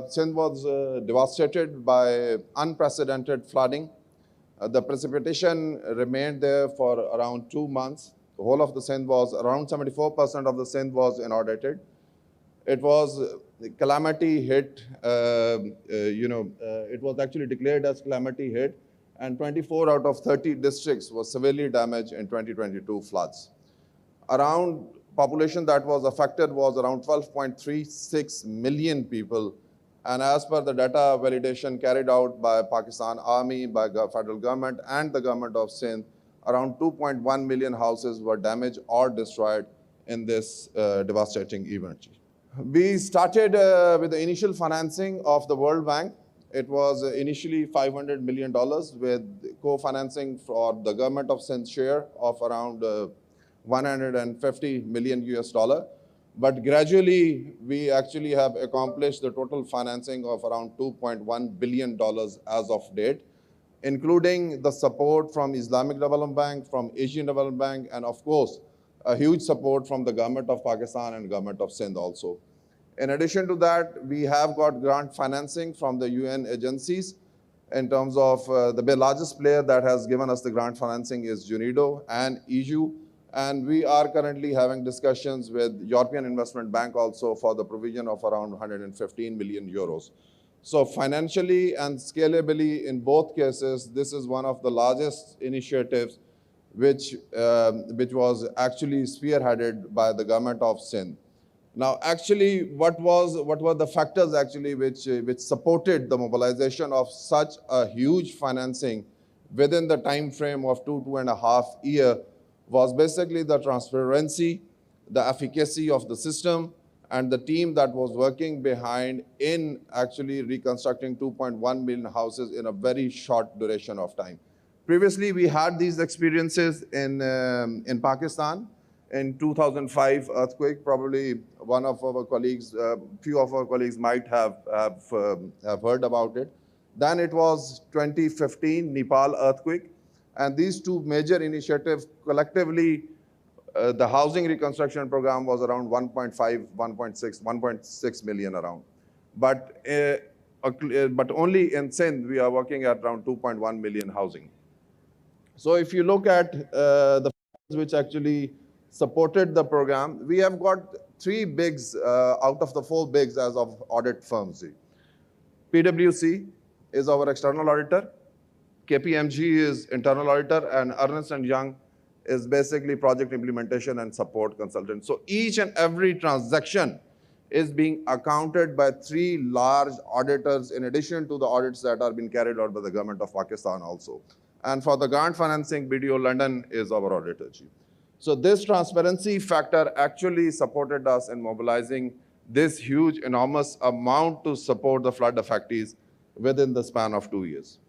Sindh was devastated by unprecedented flooding. The precipitation remained there for around 2 months. The whole of the Sindh was, around 74% of the Sindh was inundated. It was calamity hit, it was actually declared as calamity hit, and 24 out of 30 districts were severely damaged in 2022 floods. Around population that was affected was around 12.36 million people. And as per the data validation carried out by Pakistan Army, by the federal government and the government of Sindh, around 2.1 million houses were damaged or destroyed in this devastating event. We started with the initial financing of the World Bank. It was initially $500 million with co-financing for the government of Sindh share of around 150 million US dollar. But gradually, we actually have accomplished the total financing of around $2.1 billion as of date, including the support from Islamic Development Bank, from Asian Development Bank, and of course, a huge support from the government of Pakistan and government of Sindh also. In addition to that, we have got grant financing from the UN agencies. In terms of the largest player that has given us the grant financing is UNIDO and EU. And we are currently having discussions with European Investment Bank also for the provision of around 115 million euros. So financially and scalably in both cases, this is one of the largest initiatives which was actually spearheaded by the government of Sindh. Now, actually, what were the factors actually which supported the mobilization of such a huge financing within the time frame of 2.5 years was basically the transparency, the efficacy of the system, and the team that was working behind in actually reconstructing 2.1 million houses in a very short duration of time. Previously, we had these experiences in Pakistan. In 2005 earthquake, probably one of our colleagues, few of our colleagues might have heard about it. Then it was 2015 Nepal earthquake. And these two major initiatives collectively, the housing reconstruction program was around 1.6 million around. But only in Sindh, we are working at around 2.1 million housing. So if you look at the factors which actually supported the program, we have got 3 bigs out of the 4 bigs as of audit firms. PwC is our external auditor. KPMG is internal auditor, and Ernst & Young is basically project implementation and support consultant. So each and every transaction is being accounted by 3 large auditors in addition to the audits that are being carried out by the government of Pakistan also. And for the grant financing, BDO London is our auditor. So this transparency factor actually supported us in mobilizing this huge, enormous amount to support the flood affectees within the span of 2 years.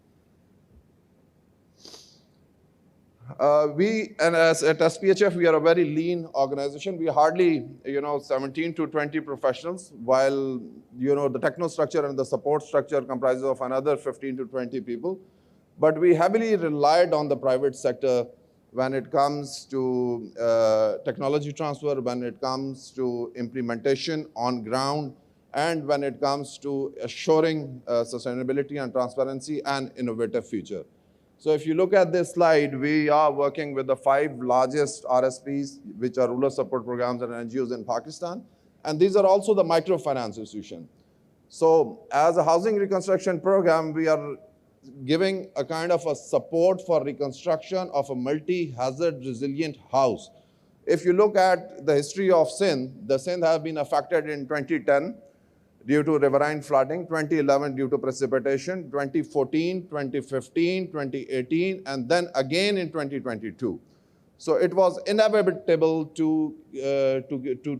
And as at SPHF, we are a very lean organization. We hardly, 17 to 20 professionals, while, the techno structure and the support structure comprises of another 15 to 20 people. But we heavily relied on the private sector when it comes to technology transfer, when it comes to implementation on ground, and when it comes to assuring sustainability and transparency and innovative future. So if you look at this slide, we are working with the 5 largest RSPs, which are rural support programs and NGOs in Pakistan. And these are also the microfinance institutions. So as a housing reconstruction program, we are giving a kind of a support for reconstruction of a multi-hazard resilient house. If you look at the history of Sindh, the Sindh have been affected in 2010 due to riverine flooding, 2011 due to precipitation, 2014, 2015, 2018, and then again in 2022. So it was inevitable to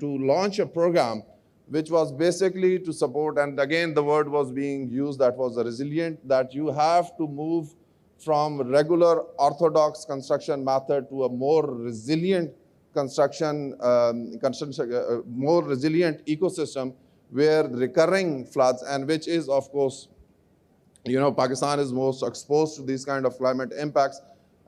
launch a program which was basically to support, and again the word was being used, that was resilient, that you have to move from regular orthodox construction method to a more resilient more resilient ecosystem where recurring floods, and which is, of course, Pakistan is most exposed to these kind of climate impacts,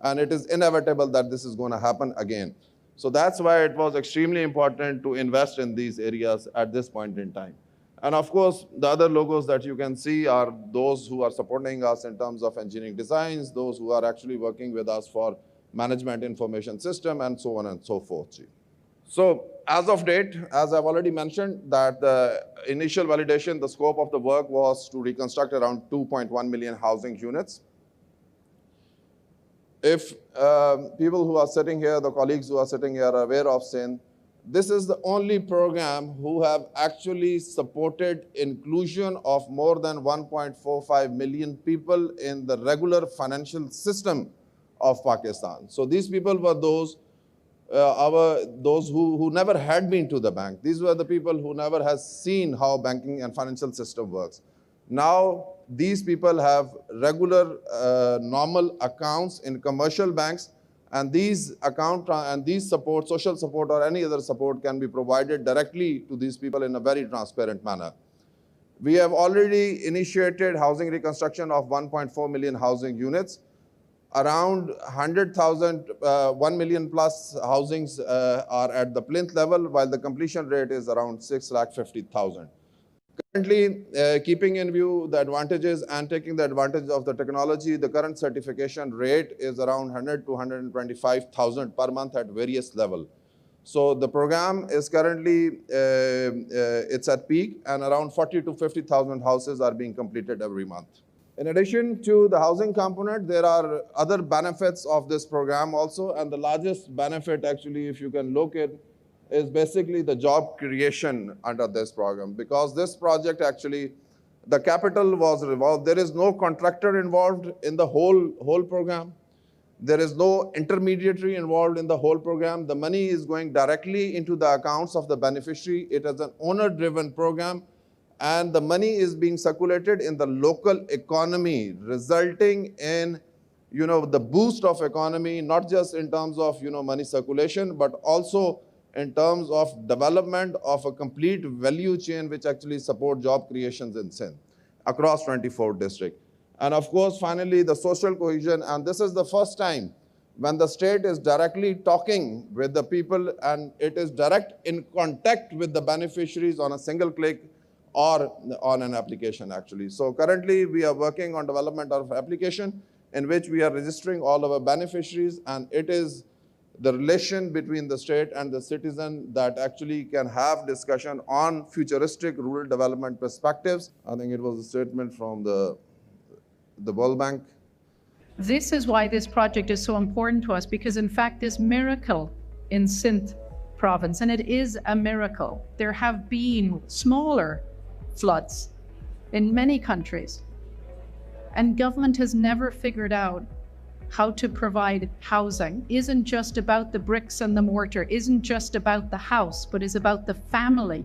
and it is inevitable that this is going to happen again. So that's why it was extremely important to invest in these areas at this point in time. And of course, the other logos that you can see are those who are supporting us in terms of engineering designs, those who are actually working with us for management information system, and so on and so forth. So as of date, as I've already mentioned, that the initial validation, the scope of the work was to reconstruct around 2.1 million housing units. If people who are sitting here, the colleagues who are sitting here are aware of SIND, this is the only program who have actually supported inclusion of more than 1.45 million people in the regular financial system of Pakistan. So these people were those who never had been to the bank. These were the people who never has seen how banking and financial system works. Now these people have regular normal accounts in commercial banks, and these support, social support or any other support, can be provided directly to these people in a very transparent manner. We have already initiated housing reconstruction of 1.4 million housing units. Around 100,000, 1 million plus housings are at the plinth level, while the completion rate is around 650,000. Currently, keeping in view the advantages and taking the advantage of the technology, the current certification rate is around 100 to 125,000 per month at various levels. So the program is currently, it's at peak, and around 40 to 50,000 houses are being completed every month. In addition to the housing component, there are other benefits of this program also, and the largest benefit, actually, if you can look at, is basically the job creation under this program. Because this project, actually, the capital was revolved. There is no contractor involved in the whole program. There is no intermediary involved in the whole program. The money is going directly into the accounts of the beneficiary. It is an owner-driven program, and the money is being circulated in the local economy, resulting in the boost of economy, not just in terms of money circulation, but also in terms of development of a complete value chain which actually support job creations in Sindh across 24 districts. And of course, finally, the social cohesion, and this is the first time when the state is directly talking with the people, and it is direct in contact with the beneficiaries on a single click or on an application, actually. So currently, we are working on development of application in which we are registering all our beneficiaries, and it is the relation between the state and the citizen that actually can have discussion on futuristic rural development perspectives. I think it was a statement from the World Bank. This is why this project is so important to us, because in fact, this miracle in Sindh province, and it is a miracle. There have been smaller floods in many countries, and government has never figured out how to provide housing. Isn't just about the bricks and the mortar, isn't just about the house, but is about the family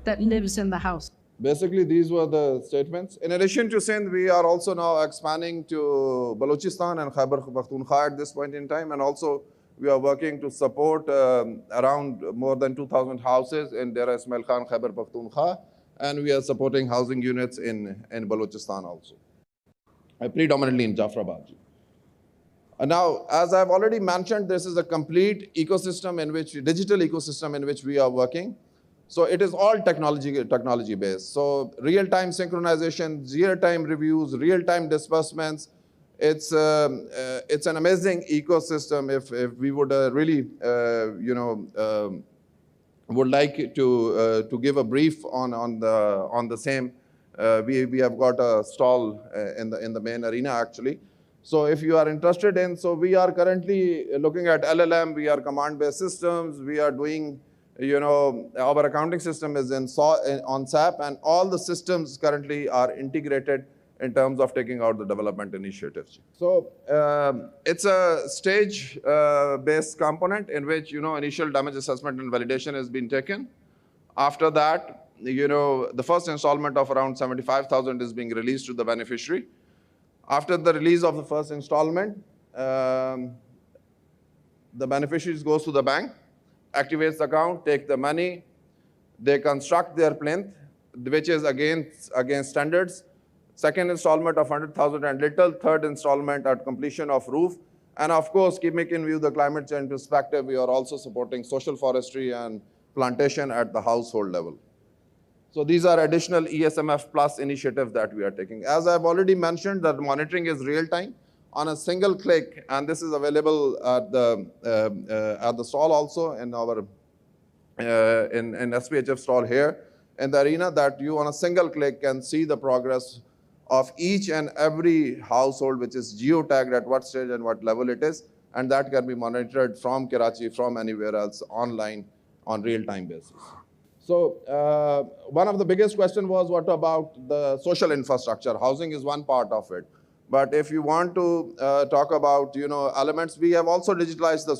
that lives in the house. Basically, these were the statements. In addition to Sindh, we are also now expanding to Balochistan and Khyber Pakhtunkhwa at this point in time, and also we are working to support around more than 2,000 houses in Dera Ismail Khan, Khyber Pakhtunkhwa, and we are supporting housing units in Balochistan also, predominantly in Jafrabad. Now, as I've already mentioned, this is a complete ecosystem in which, digital ecosystem in which we are working. So it is all technology based. So real-time synchronization, real-time reviews, real-time disbursements. It's an amazing ecosystem. If we would really, would like to give a brief on the same, we have got a stall in the main arena, actually. So if you are interested in, so we are currently looking at LLM, we are command-based systems, we are doing, our accounting system is on SAP, and all the systems currently are integrated in terms of taking out the development initiatives. So it's a stage-based component in which, initial damage assessment and validation has been taken. After that, the first installment of around 75,000 is being released to the beneficiary. After the release of the first installment, the beneficiaries goes to the bank, activates the account, take the money, they construct their plinth, which is against standards. Second installment of 100,000 and little, third installment at completion of roof. And of course, keeping in view the climate change perspective, we are also supporting social forestry and plantation at the household level. So these are additional ESMF plus initiatives that we are taking. As I've already mentioned, that monitoring is real time on a single click, and this is available at the stall also in our in SPHF stall here in the arena, that you on a single click can see the progress of each and every household, which is geotagged at what stage and what level it is, and that can be monitored from Karachi, from anywhere else online on real-time basis. So one of the biggest questions was what about the social infrastructure? Housing is one part of it. But if you want to talk about elements, we have also digitalized the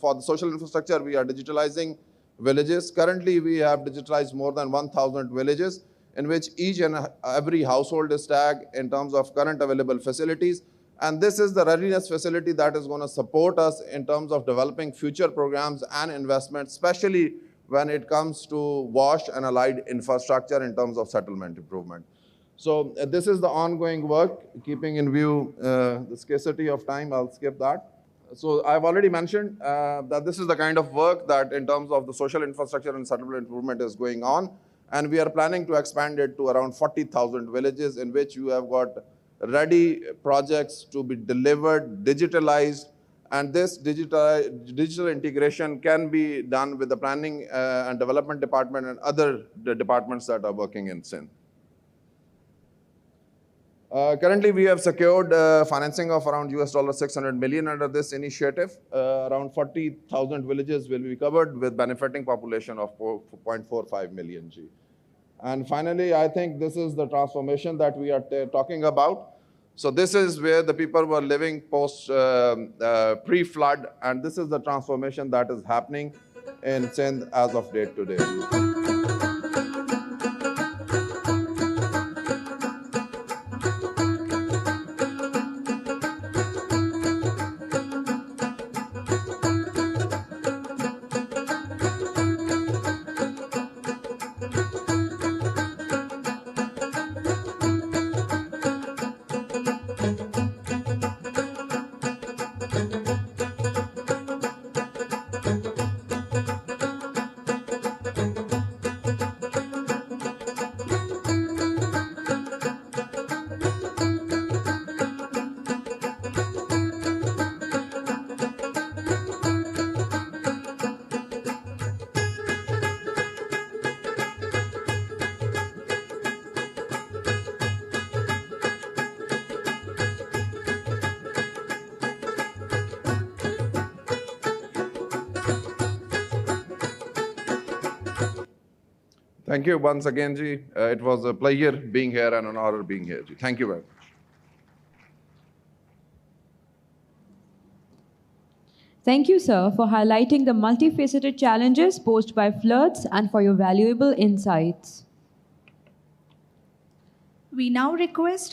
for the social infrastructure. We are digitalizing villages. Currently, we have digitalized more than 1,000 villages, in which each and every household is tagged in terms of current available facilities. And this is the readiness facility that is going to support us in terms of developing future programs and investments, especially when it comes to wash and allied infrastructure in terms of settlement improvement. So this is the ongoing work, keeping in view the scarcity of time. I'll skip that. So I've already mentioned that this is the kind of work that in terms of the social infrastructure and settlement improvement is going on. And we are planning to expand it to around 40,000 villages, in which you have got ready projects to be delivered, digitalized, and this digital integration can be done with the planning and development department and other departments that are working in Sindh. Currently, we have secured financing of around $600 million under this initiative. Around 40,000 villages will be covered with benefiting population of 0.45 million G. And finally, I think this is the transformation that we are talking about. So this is where the people were living post pre-flood, and this is the transformation that is happening in Sindh as of date today. Thank you once again, Ji. It was a pleasure being here and an honor being here, Ji. Thank you very much. Thank you, sir, for highlighting the multifaceted challenges posed by floods and for your valuable insights. We now request